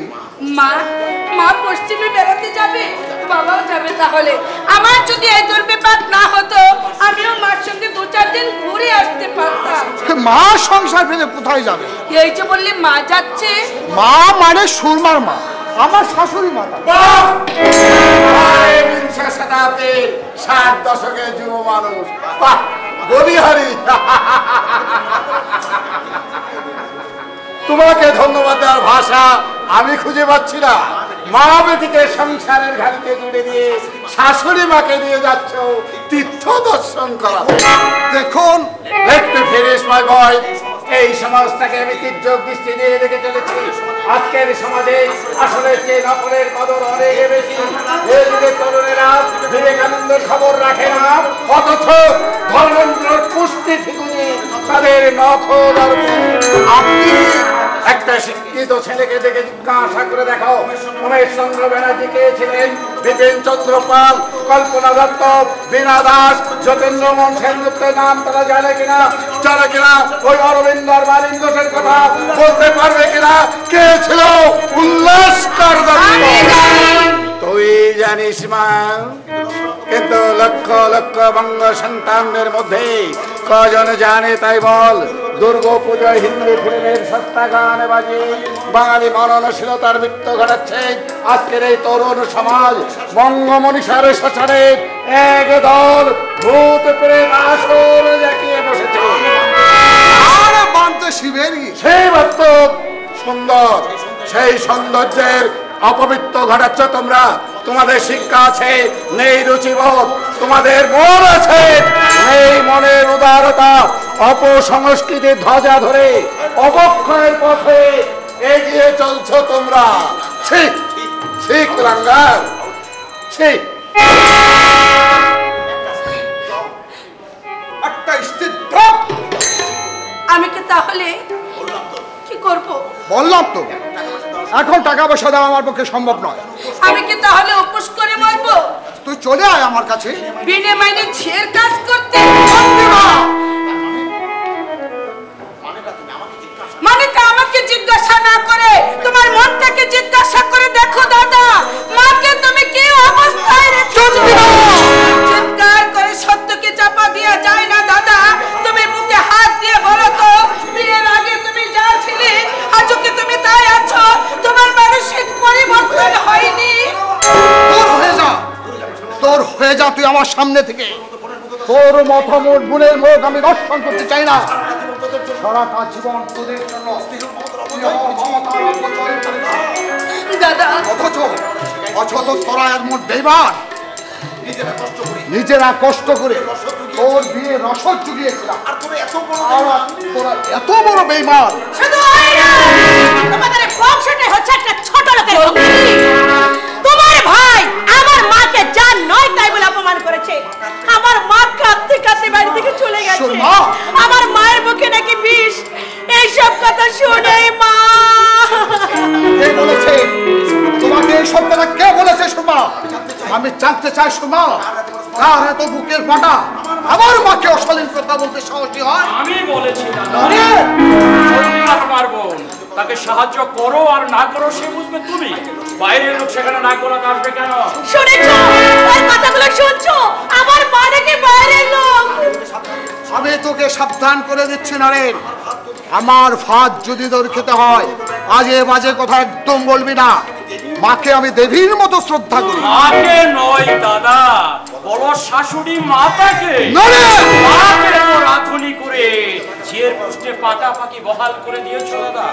মা পশ্চিমে বেড়াতে যাবে, বাবাও যাবে। তাহলে আমার যদি এই দুর্বিপাক না হতো, আমিও মার সঙ্গে 2-4 দিন ঘুরে আসতে পারতাম। মা সংসার ফেলে কোথায় যাবে? এই যে বললে মা যাচ্ছে। মা মানে সুরমার মা, আমার শাশুড়ি মা। বিংশ শতাব্দীর 60 দশকের যুব মানুষ, বলিহারি। তোমাকে ধন্যবাদ দেওয়ার ভাষা আমি খুঁজে পাচ্ছি না। মা বেটিকে সংসারের ঘাড়িতে জুড়ে দিয়ে শাশুড়ি মাকে নিয়ে যাচ্ছ তীর্থ দর্শন করা। দেখুন, লেট মি ফিনিশ মাই বয়। এই সমাজটাকে আমি তীর্যক দৃষ্টি দিয়ে দেখে চলেছি। আজকের সমাজে আসলে চেয়ে নকলের কদর অনেক বেশি। এই যুগের তরুণেরা বিবেকানন্দের খবর রাখে না, অথচ ধর্মেন্দ্রের পুষ্টি ঠিকুনি তাদের নকল। আপনি একটা শিক্ষিত ছেলেকে দেখে জিজ্ঞাসা করে দেখো, উমেশ চন্দ্র ব্যানার্জি কে ছিলেন? বিপিন চন্দ্র পাল, কল্পনা দত্ত, বীণা দাস, যতীন্দ্র মোহন সেনগুপ্তের নাম তারা জানে কিনা? জানে কিনা? ওই অরবিন্দ আর মালিন ঘোষের কথা বলতে পারবে কিনা? কে ছিল উল্লাসকর দত্ত? তুই জানিস মা, কিন্তু লক্ষ লক্ষ বঙ্গ সন্তানদের মধ্যে কজন জানে তাই বল? দুর্গা পূজায় হিন্দি ফিল্মের সস্তা গানে বাজে বাঙালি মননশীলতার মৃত্যু ঘটাচ্ছে। আজকের এই তরুণ সমাজ বঙ্গমনীষার শ্মশানে এক দল ভূত প্রেত আসর জাকিয়ে বসেছে। আর বানতে শিবেরই সেই বাস্তব সুন্দর, সেই সৌন্দর্যের অপবিত্র ঘটাচ্ছ তোমরা। তোমাদের শিক্ষা আছে, নেই রুচিবোধ। তোমাদের মন আছে, নেই মনের উদারতা। অপসংস্কৃতির ধ্বজা ধরে অবক্ষয়ের পথে এগিয়ে চলছো তোমরা। ঠিক ঠিক রাঙ্গার, ঠিক। আমি কি তাহলে কি করব? বললাম তো, এখন টাকা পয়সা দেওয়া আমার পক্ষে সম্ভব নয়। আমি কি তাহলে উপোস করে মরবো? তুই চলে আয় আমার কাছে। বিনে মাইনে ঝের কাজ করতে? মানে আমাকে জিজ্ঞাসা না করে তোমার মনটাকে জিজ্ঞাসা করে দেখো দাদা, মাকে তুমি কি অবস্থায় রেখেছো? চিৎকার করে সত্যকে চাপা দেওয়া যায় না দাদা। তুমি মুখে হাত দিয়ে বলো তো, বিয়ের আগে তুমি যা ছিলে আজও কি তুমি তাই আছো? তোমার মানসিক পরিবর্তন হয়নি? তোর হয়ে যা তুই আমার সামনে থেকে। তোর মতামত গুণের মুখ আমি দর্শন করতে চাই না। সারাটা জীবন তোদের জন্য দাদা, অথচ তোরা এর মধ্যে বেইমান। নিজেরা কষ্ট করে তোর বিয়ে রসদ জুগিয়েছিলাম, আর তোরা এত বড় বেইমান। শুধু তোমাদের বংশটাই হচ্ছে একটা ছোট লোকের বংশ। তোমার ভাই আমার মাকে যা নয় তাই বলে অপমান করেছে। আমার মা কাঁদতে কাঁদতে রাতে বাড়ি থেকে চলে গেছে। সুরমা! আমার মায়ের মুখে নাকি বিষ, এইসব কথা শুনে মা। কে বলেছে তোমাকে এইসব কথা? কে বলেছে সুরমা? আমি জানতে চাই সুরমা, কার এত বুকের ফাটা আমার মাকে অশালীন কথা বলতে সাহসী হয়? আমি বলেছি দাদা, তোমার বোন, তাকে সাহায্য করো আর না করো সে বুঝবে তুমি। বাইরের লোক সেখানে না করো আসবে কেন? শুনেছো ওই কথাগুলো? শুনছো? আমার মা নাকি বাইরের লোক। আমি তোকে সাবধান করে দিচ্ছি নরেন, আমার ভাত যদি তোর খেতে হয় আজে বাজে কথা একদম বলবি না। মাকে আমি দেবীর মতো শ্রদ্ধা করি। মাকে নয় দাদা, বড় শাশুড়ি মাতাকে। মাকে তো রাধুনি করে ঝিয়ের পোস্টে পাকাপাকি বহাল করে দিয়েছো দাদা।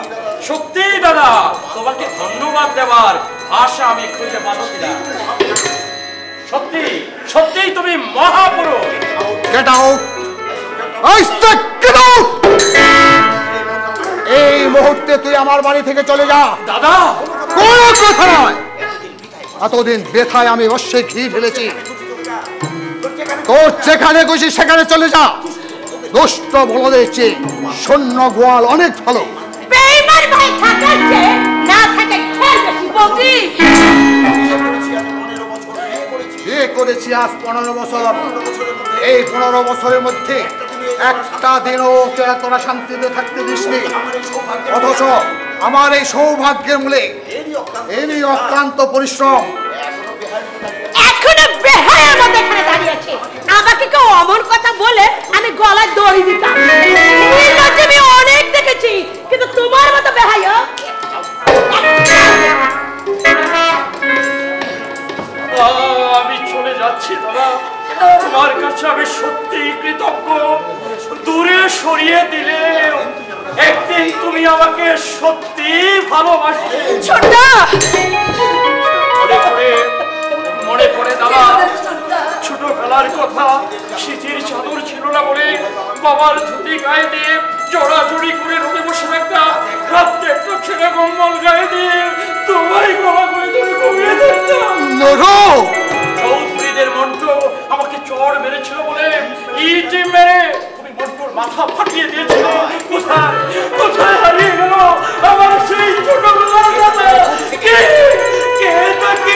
সত্যি দাদা, তোমাকে ধন্যবাদ দেওয়ার ভাষা আমি খুঁজে পাচ্ছি না। সত্যি সত্যি তুমি মহাপুরুষ। Get out! I said get out! এই মুহূর্তে তুই আমার বাড়ি থেকে চলে যা। দাদা কোনো কথা নয়, এতদিন বেথায় আমি অবশ্যই ঘি ঢেলেছি। তোর যেখানে খুশি সেখানে চলে যা। দুষ্ট বলদের চেয়ে শূন্য গোয়াল অনেক ভালো। বেঈমান ভাই থাকাচ্ছে না থাকে খেয়ে বেশি বৌদি। বিয়ে করেছি আজ 15 বছর। এই 15 বছরের মধ্যে একটা দিনও ওকে তোরা শান্তিতে থাকতে দিসনি। অথচ আমার এই সৌভাগ্যের মূলে এরই অক্লান্ত পরিশ্রম। এখনো বেহায়ার মতো এখানে দাঁড়িয়ে আছে। আমাকে কেউ অমন কথা বলে আমি গলায় দড়ি দিতাম। আমি অনেক দেখেছি, কিন্তু তোমার মতো বেহায়া। আমি চলে যাচ্ছি দাদা, তোমার কাছে আমি সত্যি কৃতজ্ঞ। দূরে সরিয়ে দিলে একদিন তুমি আমাকে সত্যি ভালোবাসবে। ছোট্টা মনে পড়ে দাদা ছোটবেলার কথা। শীতের চাদর ছিল না বলে বাবার ধুতি গায়ে দিয়ে জড়াজড়ি করে রোদে বসে থাকতাম। রাত্রে একটু ছেলে কম্বল গায়ে দিয়ে তোমায় গলা করে ধরে ঘুমিয়ে থাকতাম। চৌধুরীদের মন্ত্র আমাকে চড় মেরেছিল বলে ইট মেরে তুমি মন্ত্রর মাথা ফাটিয়ে দিয়েছিল। কোথায় কোথায় হারিয়ে গেল আমার সেই ছোটবেলার কথা? কে কে তাকে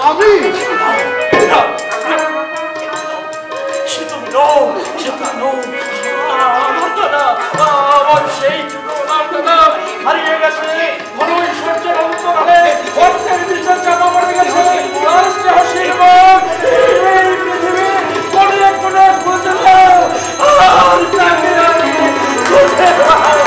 আমি সে তুমি নও, সে তুমি নও। আমার দাদা, আমার সেই ছোটবেলার দাদা হারিয়ে গেছে। ঘনই সূর্যের অন্তরালে অর্থের বিষয় চাপা পড়ে গেছে। তার স্নেহ শিল্প এই পৃথিবীর কোনে কোনে খুঁজে নাও, আর তাকে আমি খুঁজে পাই।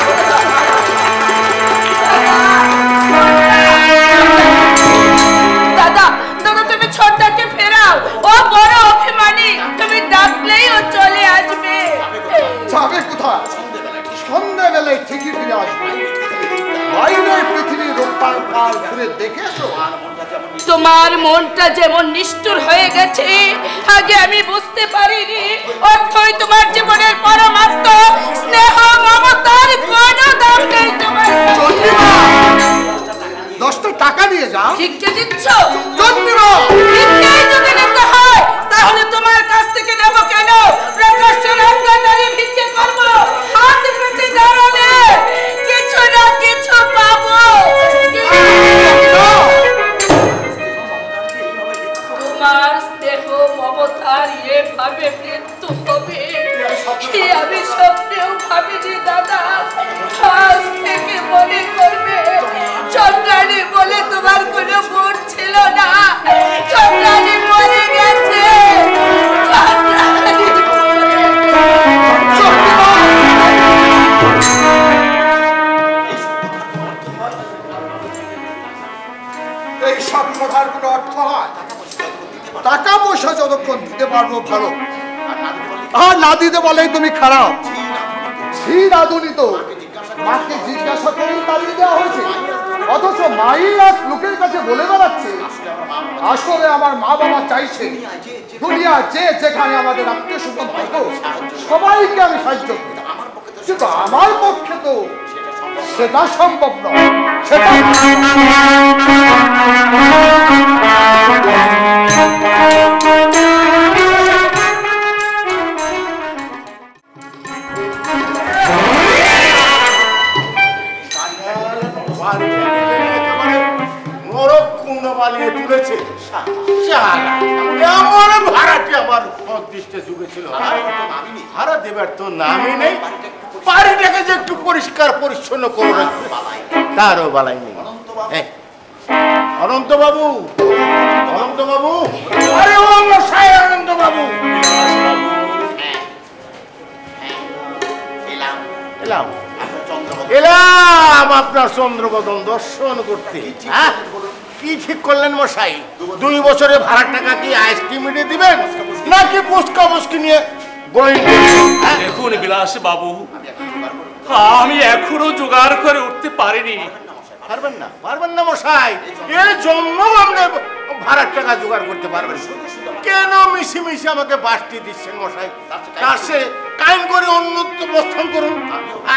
দাদা, দাদা তুমি ছোট্টাকে ফেরাও। ও বড় অভিমানী, তুমি ডাকলেই ও চলে আসবে। যাবে কোথায়? সন্ধ্যাবেলায় ঠিকই ফিরে আসবে। বাইরের পৃথিবীর রূপার পাল ঘুরে দেখে এসো। তোমার মনটা যেমন নিষ্ঠুর হয়ে গেছে আগে আমি বুঝতে পারিনি, অর্থই তোমার জীবনের পরমাত্ম। স্নেহ মমতার কোনো দাম নেই তোমার। 10টা টাকা নিয়ে যাও। ভিক্ষে দিচ্ছ? চন্দ্রিমা! ভিক্ষাই যদি নিতে হয় তাহলে তোমার কাছ থেকে নেব কেন? প্রকাশ্য রাস্তায় দাঁড়িয়ে ভিক্ষে করবো? হাত পেতে দাঁড়ালে কিছু না কিছু পাবো। তোমার স্নেহ মমতার এভাবে মৃত্যু হবে আমি স্বপ্নেও ভাবিনি দাদা। আজ থেকে মনে করবে চন্দ্রাণী বলে তোমার কোনো বোন ছিল না। চন্দ্রাণী মরে গেছে। এইসব কথার কোনো অর্থ হয়? টাকা পয়সা যতক্ষণ দিতে পারবো ভালো, আর না দিতে বলেই তুমি খারাপ। ছি রাধুনি তো, মাকে জিজ্ঞাসা করেই তাড়িয়ে দেওয়া হয়েছে। অথচ মাই এক লোকের কাছে বলে বেড়াচ্ছে আসলে আমার মা বাবা চাইছে দুনিয়া যে যেখানে আমাদের আত্মীয় স্বজন থাকো সবাইকে আমি সাহায্য করি, কিন্তু আমার পক্ষে তো সেটা সম্ভব নয়। সেটা পালিয়ে তুলেছে এমন ভাড়াটি আমার দৃষ্টে যুগেছিল, ভাড়া দেবার তো নামই নেই। বাড়িটাকে যে একটু পরিষ্কার পরিচ্ছন্ন করে রাখবে তারও বালাই নেই। অনন্ত বাবু, অনন্ত বাবু, আরে ও মশাই অনন্ত বাবু, এলাম এলাম আপনার চন্দ্রবদন দর্শন করতে। কি ঠিক করলেন মশাই? 2 বছরে ভাড়ার টাকা কি আইসক্রিমে দিবেন নাকি পুস্কা মুস্কি নিয়ে দেখুন বিলাস বাবু, আমি এখনো জোগাড় করে উঠতে পারিনি। পারবেন না? পারবেন না মশাই? এর জন্য আপনি ভাড়ার টাকা জোগাড় করতে পারবেন? কেন মিশি মিশি আমাকে বাড়তি দিচ্ছেন মশাই? কাছে কাইন করে অন্যত্র প্রস্থান করুন,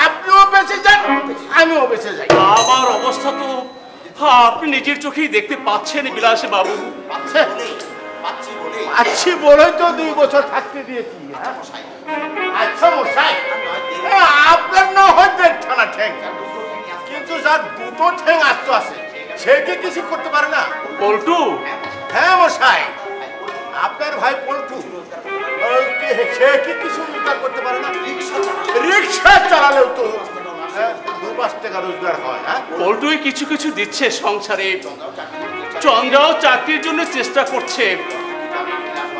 আপনিও বেঁচে যান আমিও বেঁচে যাই। আমার অবস্থা তো আপনি নিজের চোখেই দেখতে পাচ্ছেন বিলাস বাবু। আচ্ছা বলেই তো 2 বছর থাকতে দিয়েছি। আচ্ছা মশাই, আপনার না হয় 1.5 ঠ্যাং, কিন্তু যার 2 ঠ্যাং আস্ত আছে সে কি কিছু করতে পারে না? পল্টু? হ্যাঁ মশাই, আপনার ভাই পল্টু সে কি কিছু রোজগার করতে পারে না? রিক্সা চালালেও তো 2-5 টাকা রোজগার হয়। পল্টুই কিছু কিছু দিচ্ছে সংসারে, চন্দ্রাও চাকরির জন্য চেষ্টা করছে।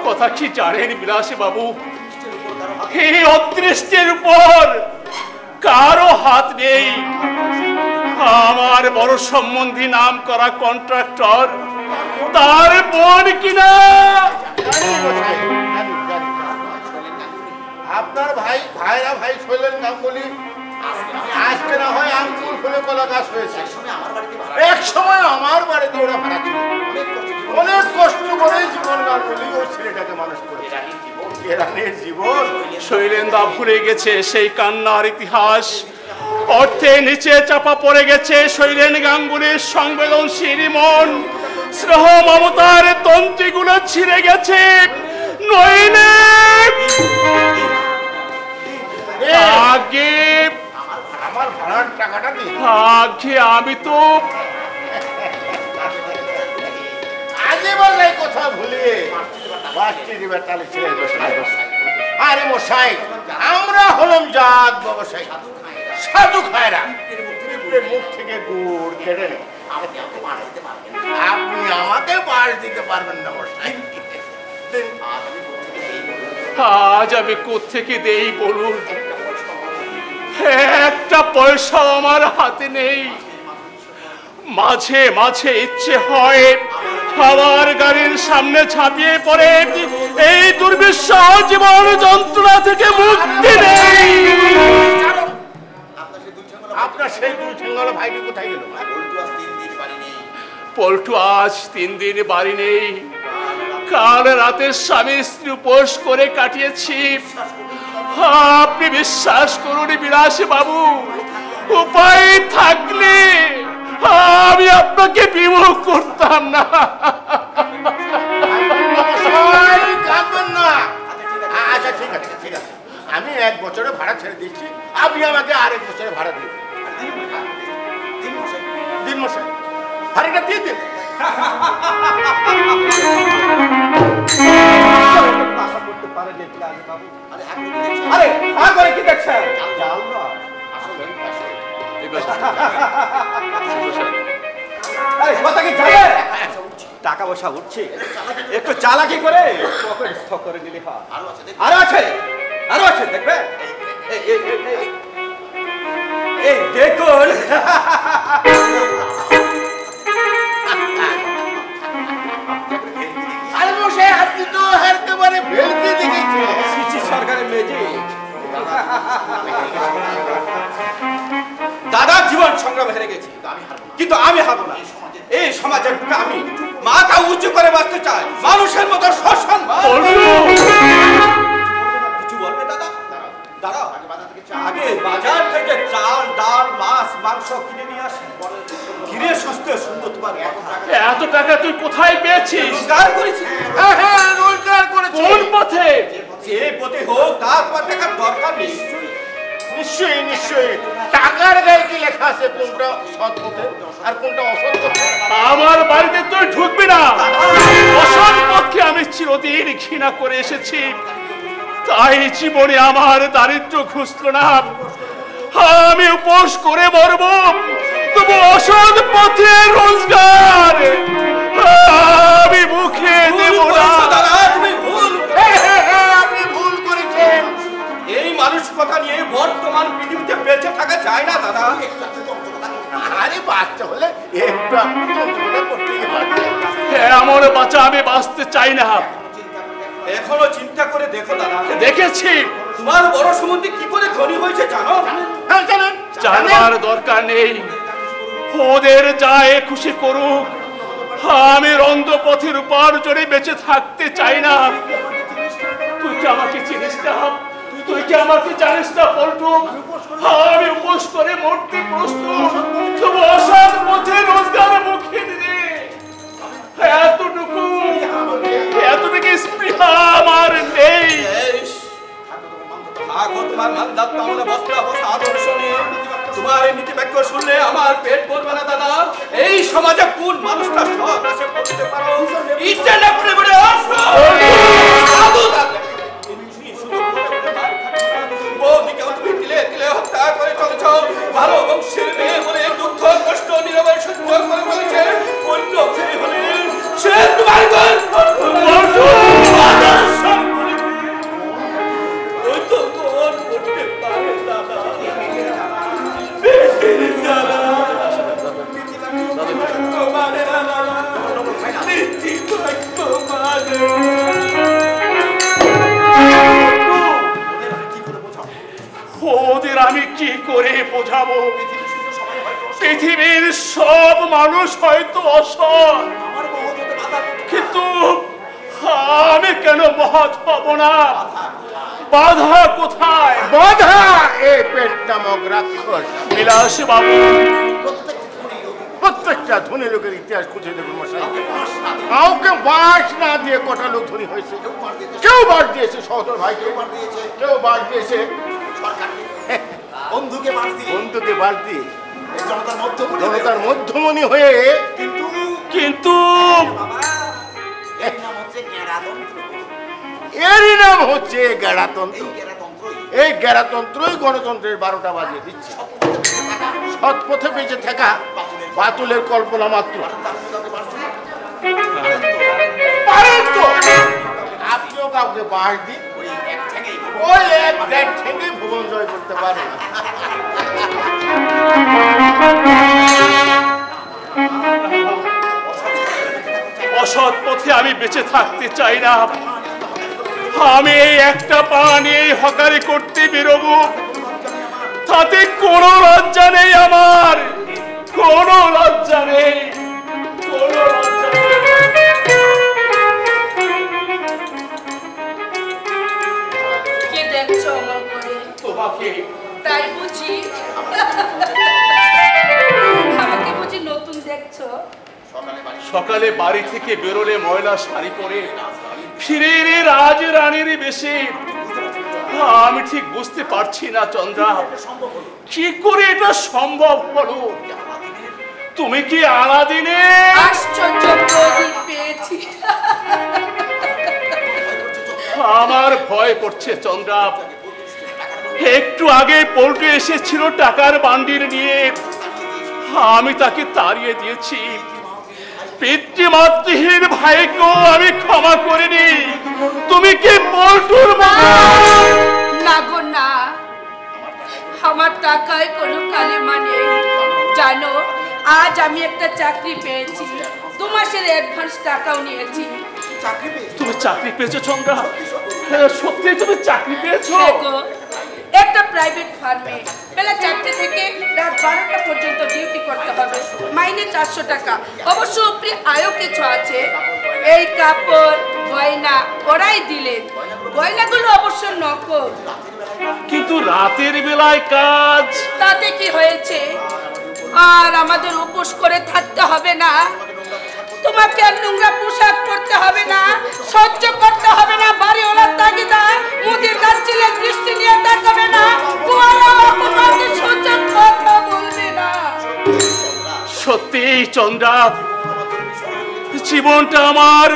কথা কি জানেন বিলাস বাবু, এই অদৃষ্টের উপর কারো হাত নেই। আমার বড় সম্বন্ধী নাম করা কন্ট্রাক্টর, তার বোন কিনা আপনার ভাইরা ভাই শৈলেন গাঙ্গুলি আজকে না হয় আঙ্কুল ফুলে কলা গাছ হয়েছে, এক সময় আমার বাড়িতে ওরা ভাড়া ছিল। অনেক কষ্ট করে জীবন গাঙ্গুলি ওই ছেলেটাকে মানুষ করেছে। কেরানের জীবন শৈলেন্দা ভুলে গেছে সেই কান্নার ইতিহাস। অর্থে নিচে চাপা পড়ে গেছে শৈলেন গাঙ্গুলির সংবেদনশীল মন। স্নেহ মমতার তন্ত্রীগুলো ছিঁড়ে গেছে। নইলে আগে আমার ভাড়ার টাকাটা দিন। আগে আমি তো আগে বললে কথা ভুলিয়ে বাচ্চি দিবে তাহলে ছেড়ে বসে। আরে মশাই, আমরা হলাম জাত ব্যবসায়ী, সাধু খায়রা, মুখ থেকে গুড় কেটে নেই। আপনি আমাকে বাস দিতে পারবেন না মশাই। আজ আমি কোত্থেকে দেই বলুন? একটা পয়সা আমার হাতে নেই। মাঝে মাঝে ইচ্ছে হয় আমার গাড়ির সামনে ঝাঁপিয়ে পড়ে এই দুর্বিষহ জীবন যন্ত্রণা থেকে মুক্তি নেই। আপনার সেই 2 ঠেঙ্গলা ভাইটি কোথায় গেল? পল্টু আজ 3 দিন বাড়ি নেই। কাল রাতে স্বামী স্ত্রী উপোস করে কাটিয়েছি। আপনি বিশ্বাস করুন বিলাস বাবু, উপায় থাকলে আমি আপনাকে বিবাহ করতাম না। আচ্ছা ঠিক আছে, ঠিক আছে, আমি 1 বছরে ভাড়া ছেড়ে দিচ্ছি, আপনি আমাকে আরেক বছরে ভাড়া দিন। দিন মশাই, ভাড়াটা দিয়ে দিন। আরে আগে কি দেখছেন? কথা কি জানে? টাকা পয়সা উঠছে, একটু চালাকি করে পকেট স্থ করে নিলে হয়। আরো আছে, আরো আছে, দেখবে। এই দেখুন, আরে মশাই, আপনি তো একেবারে ভেলকি দেখেছেন। সরকারের মেয়ে দাদার জীবন সংগ্রাম হেরে গেছে, কিন্তু আমি হারবো না। এই সমাজের বুকে আমি মাথা উঁচু করে বাঁচতে চাই, মানুষের মতো সসম্মান। কিছু বলবে দাদা? দাঁড়াও, আগে বাজার থেকে চাল, ডাল, মাছ, মাংস তুই কোথায় পেয়েছিস? রোজগার করেছি। হ্যাঁ রোজগার করেছি। কোন পথে? যে পথে হোক তারপর টাকার দরকার নিশ্চয়ই। নিশ্চয়ই নিশ্চয়ই। টাকার গায়ে কি লেখা আছে কোনটা সৎ পথে আর কোনটা অসৎ পথে? আমার বাড়িতে তুই ঢুকবি না। অসৎ পথকে আমি চিরদিন ঘৃণা করে এসেছি, তাই জীবনে আমার দারিদ্র্য ঘুষলো না। আমি উপোস করে মরব, তবু অসৎ পথে রোজগার আমি মুখে দেব না। আপনি ভুল করেছেন। এই মানসিকতা নিয়ে বর্তমান পৃথিবীতে বেঁচে থাকা যায় না দাদা। আরে বাচ্চা হলে একটু আপনি যন্ত্রণা করতেই হয়। এমন বাচ্চা আমি বাঁচতে চাই না। এখনো চিন্তা করে দেখো দাদা, দেখেছি তোমার বড় সম্বন্ধে কি করে ধনী হয়েছে জানো? হ্যাঁ জানেন। জানার দরকার নেই, ওদের যায় খুশি করুক। আমি রন্ধ পথের উপার্জনে বেঁচে থাকতে চাই না। তুই কি আমাকে চিনিস না? তুই কি আমাকে জানিস না পল্টু? আমি উপোস করে মরতে প্রস্তুত, তবু অসৎ পথে রোজগার মুখে দিলে এতটুকু স্পৃহা আমার নেই। তোমার মানদাত তাহলে বস্তা বসা আদর্শ নিয়ে তোমার এই নীতি বাক্য শুনলে আমার পেট ভরবে না দাদা। এই সমাজে কোন মানুষটা সৎ আছে বলতে পারো? ইচ্ছে না করে বলে আসো সাধু দাদা। বৌদিকেও তুমি তিলে তিলে হত্যা করে চলেছ। ভালো বংশের মেয়ে বলে দুঃখ কষ্ট নীরবে সহ্য করে বলেছে। অন্য ছেলে হলে সে তোমার ওদের আমি কি করে বোঝাবো? পৃথিবীর সব মানুষ হয়তো অসৎ, কিন্তু আমি কেন মহৎ হব না? বাধা কোথায়? বাধা এই পেট নামক রাক্ষস। বিলাস বাবু, প্রত্যেকটা ধনী লোকের ইতিহাস খুঁজে দেখুন মশাই। কাউকে বাস না দিয়ে কটা লোক ধনী হয়েছে। কেউ বাস দিয়েছে সহদর ভাইকে, কেউ বাস দিয়েছে বন্ধুকে বাস দিয়ে জনতার মধ্যমণি হয়ে। কিন্তু এরই নাম হচ্ছে গেরাতন্ত্র। এই গেরাতন্ত্রই গণতন্ত্রের 12টা বাজিয়ে দিচ্ছে। সৎ পথে বেঁচে থাকা বাতুলের কল্পনা মাত্র। আপনিও কাউকে বাস দিন, ওই এক দেড় থেকে ভুবন জয় করতে পারে। অসৎ পথে আমি বেঁচে থাকতে চাই না। আমি এই একটা পা নিয়ে হকারি করতে বেরোবো, তাতে কোনো লজ্জা নেই আমার, কোনো লজ্জা নেই, কোনো লজ্জা নেই। কে দেখছো আমার করে? তোমাকে। তাই বুঝি? আমাকে বুঝি নতুন দেখছো? সকালে বাড়ি থেকে বেরোলে ময়লা শাড়ি পরে ফিরে এলে রাজ রানীর বেশে। আমি ঠিক বুঝতে পারছি না চন্দ্রা, কি করে এটা সম্ভব হলো? তুমি কি আলাদিনে? আশ্চর্য প্রদীপ পেয়েছি। আমার ভয় করছে চন্দ্রা। একটু আগে পল্টু এসেছিল টাকার বান্ডিল নিয়ে, আমি তাকে তাড়িয়ে দিয়েছি। পিতৃমাতৃহীন ভাইকেও আমি ক্ষমা করিনি। তুমি কি পল্টুর মা? না গো না, আমার টাকায় কোনো কালিমা নেই। জানো, আজ আমি একটা চাকরি পেয়েছি, 2 মাসের অ্যাডভান্স টাকাও নিয়েছি। তুমি চাকরি পেয়েছো চন্দ্রা? সত্যি তুমি চাকরি পেয়েছো? একটা প্রাইভেট ফার্মে বেলা 4টে থেকে রাত 12টা পর্যন্ত ডিউটি করতে হবে। মাইনে 400 টাকা। অবশ্য উপরে আয়ও কিছু আছে। এই কাপড় গয়না ওরাই দিলেন। গয়নাগুলো অবশ্য নকল। কিন্তু রাতের বেলায় কাজ। তাতে কি হয়েছে? আর আমাদের উপোস করে থাকতে হবে না? তোমাকে আর নোংরা পোশাক পরতে হবে না, সহ্য করতে হবে না বাড়িওয়ালার তাগিদা, মুদির গাছের দৃষ্টি নিয়ে তাকাবে না, কোনো অপমানের সহ্য কথা বলবে না। সত্যি চন্দ্রা, জীবনটা আমার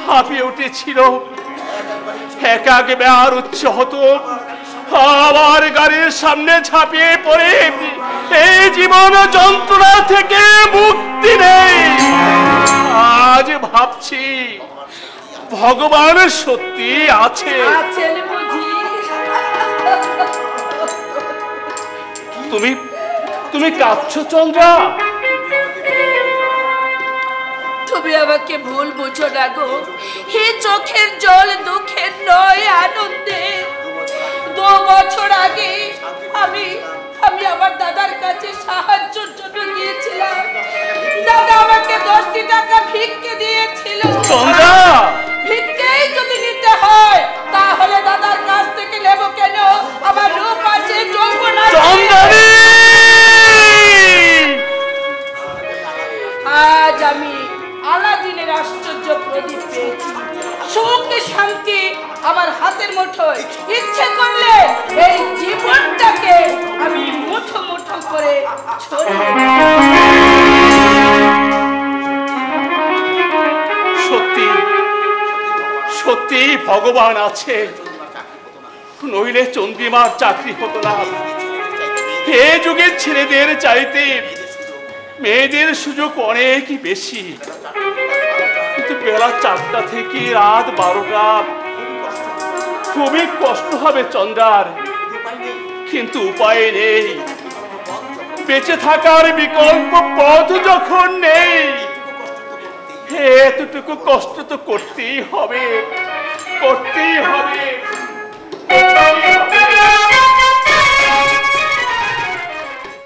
হাঁপিয়ে উঠেছিল, একা একে আর উচ্চ হতো, আবার গাড়ির সামনে ঝাঁপিয়ে পড়ে এই জীবন যন্ত্রণা থেকে মুক্তি নেই। আজ ভাবছি ভগবান সত্যি আছে। তুমি কাঁদছো চন্দ্রা? তুমি আমাকে ভুল বুঝো না গো, হে চোখের জল দুঃখের নয় আনন্দের। 2 বছর আগে আমি আমার দাদার কাছে সাহায্যের জন্য গিয়েছিলাম, দাদা আমাকে 10টি টাকা ভিক্ষে দিয়েছিল। ভিক্ষেই যদি নিতে হয় তাহলে দাদার কাছ থেকে নেব কেন? আমার রূপ আছে, যৌবন আছে। আজ আমি আলাদিনের আশ্চর্য প্রদীপ পেয়েছি, সুখ শান্তি আমার হাতের মুঠোয়। ইচ্ছে করলে এই জীবনটাকে আমি মুঠো মুঠো করে ছড়িয়ে সত্যি সত্যি ভগবান আছে, নইলে চন্দ্রিমার চাকরি হতো না। এ যুগের ছেলেদের চাইতে মেয়েদের সুযোগ অনেক বেশি, কিন্তু বেলা 4টা থেকে রাত 12টা খুবই কষ্ট হবে চন্দ্রার, কিন্তু উপায় নেই। বেঁচে থাকার বিকল্প পথ যখন নেই, এতটুকু কষ্ট তো করতেই হবে, করতেই হবে।